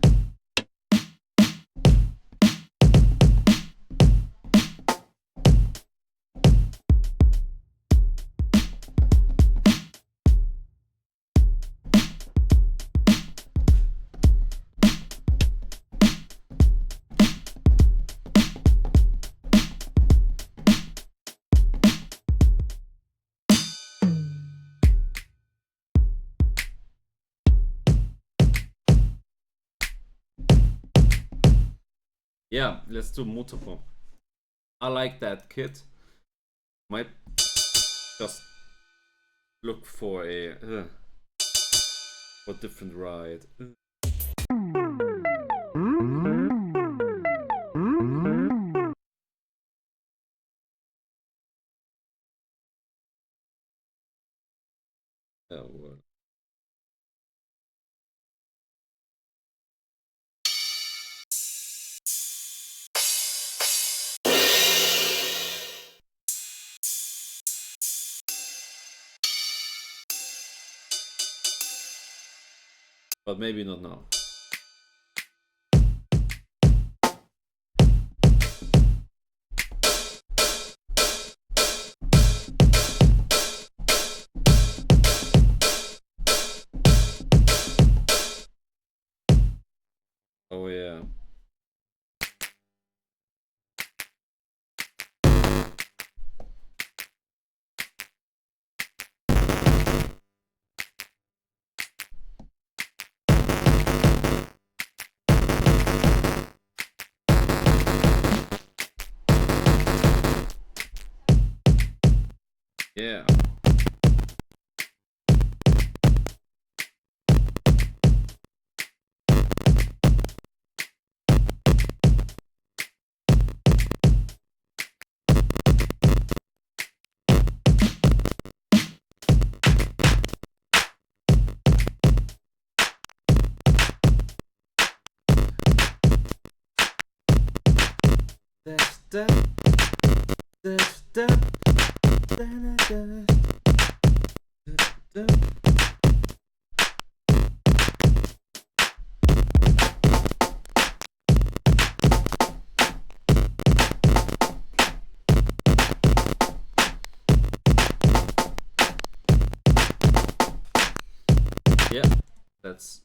Speaker 1: Yeah, let's do motorpomp. I like that kit. Might just look for a for different ride. Oh, well. But maybe not now. Oh yeah. Yeah. Yeah, that's...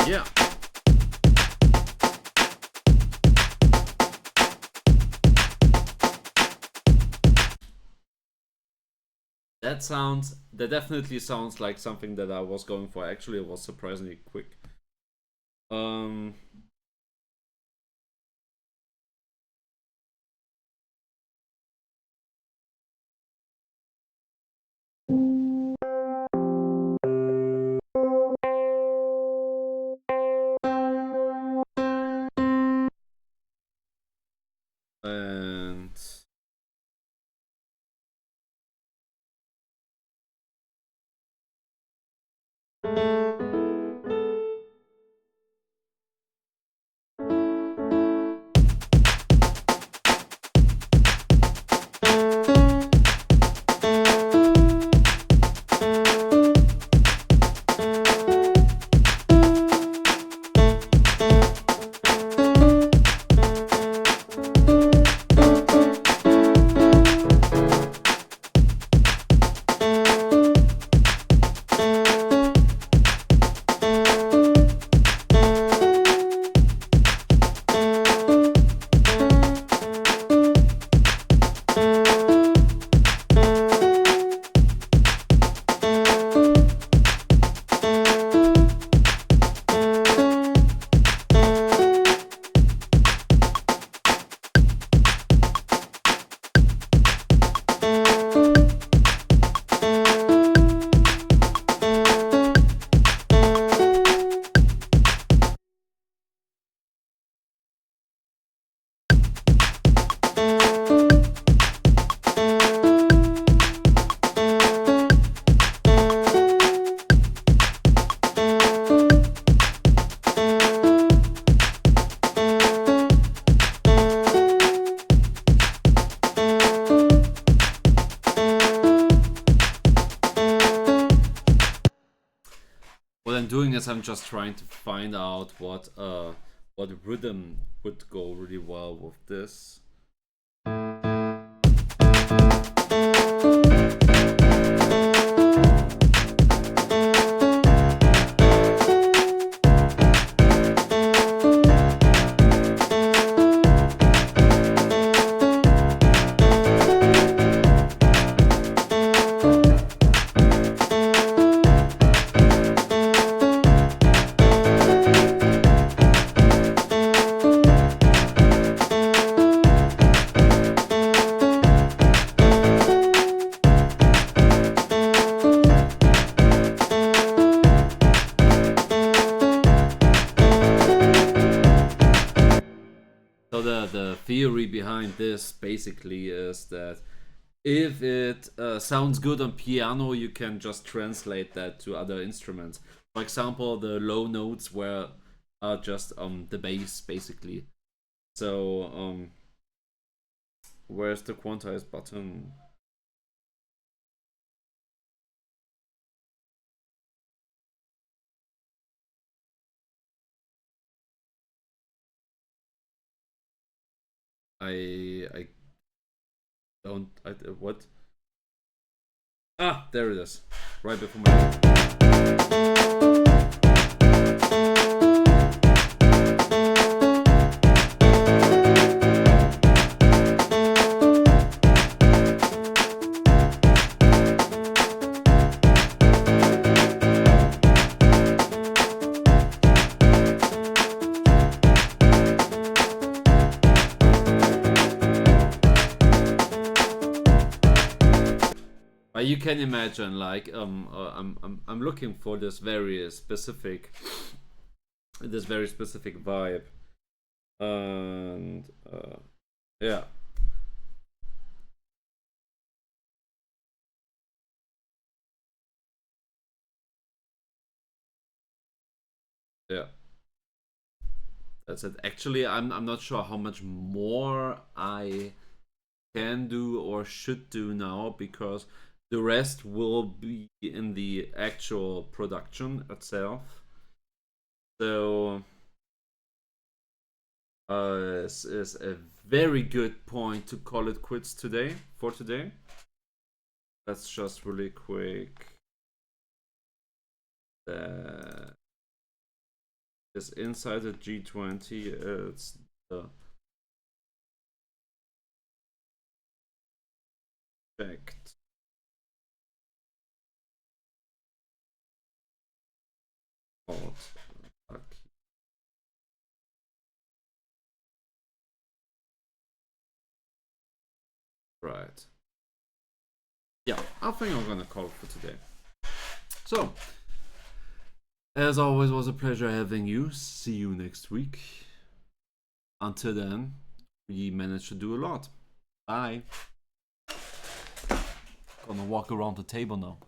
Speaker 1: Yeah. That definitely sounds like something that I was going for. Actually, it was surprisingly quick. And what I'm doing is I'm just trying to find out what rhythm would go really well with this. So the theory behind this basically is that if it sounds good on piano, you can just translate that to other instruments. For example, the low notes are just the bass basically. So where's the quantize button? I don't what? Ah, there it is. Right before my you can imagine, like, I'm looking for this very specific vibe, and yeah. Yeah, that's it. Actually, I'm not sure how much more I can do or should do now, because the rest will be in the actual production itself. So this is a very good point to call it quits for today. Let's just really quick is inside the G20. It's the checked. Right. Yeah, I think I'm gonna call it for today. So, as always, was a pleasure having you. See you next week. Until then, we managed to do a lot. Bye. Gonna walk around the table now.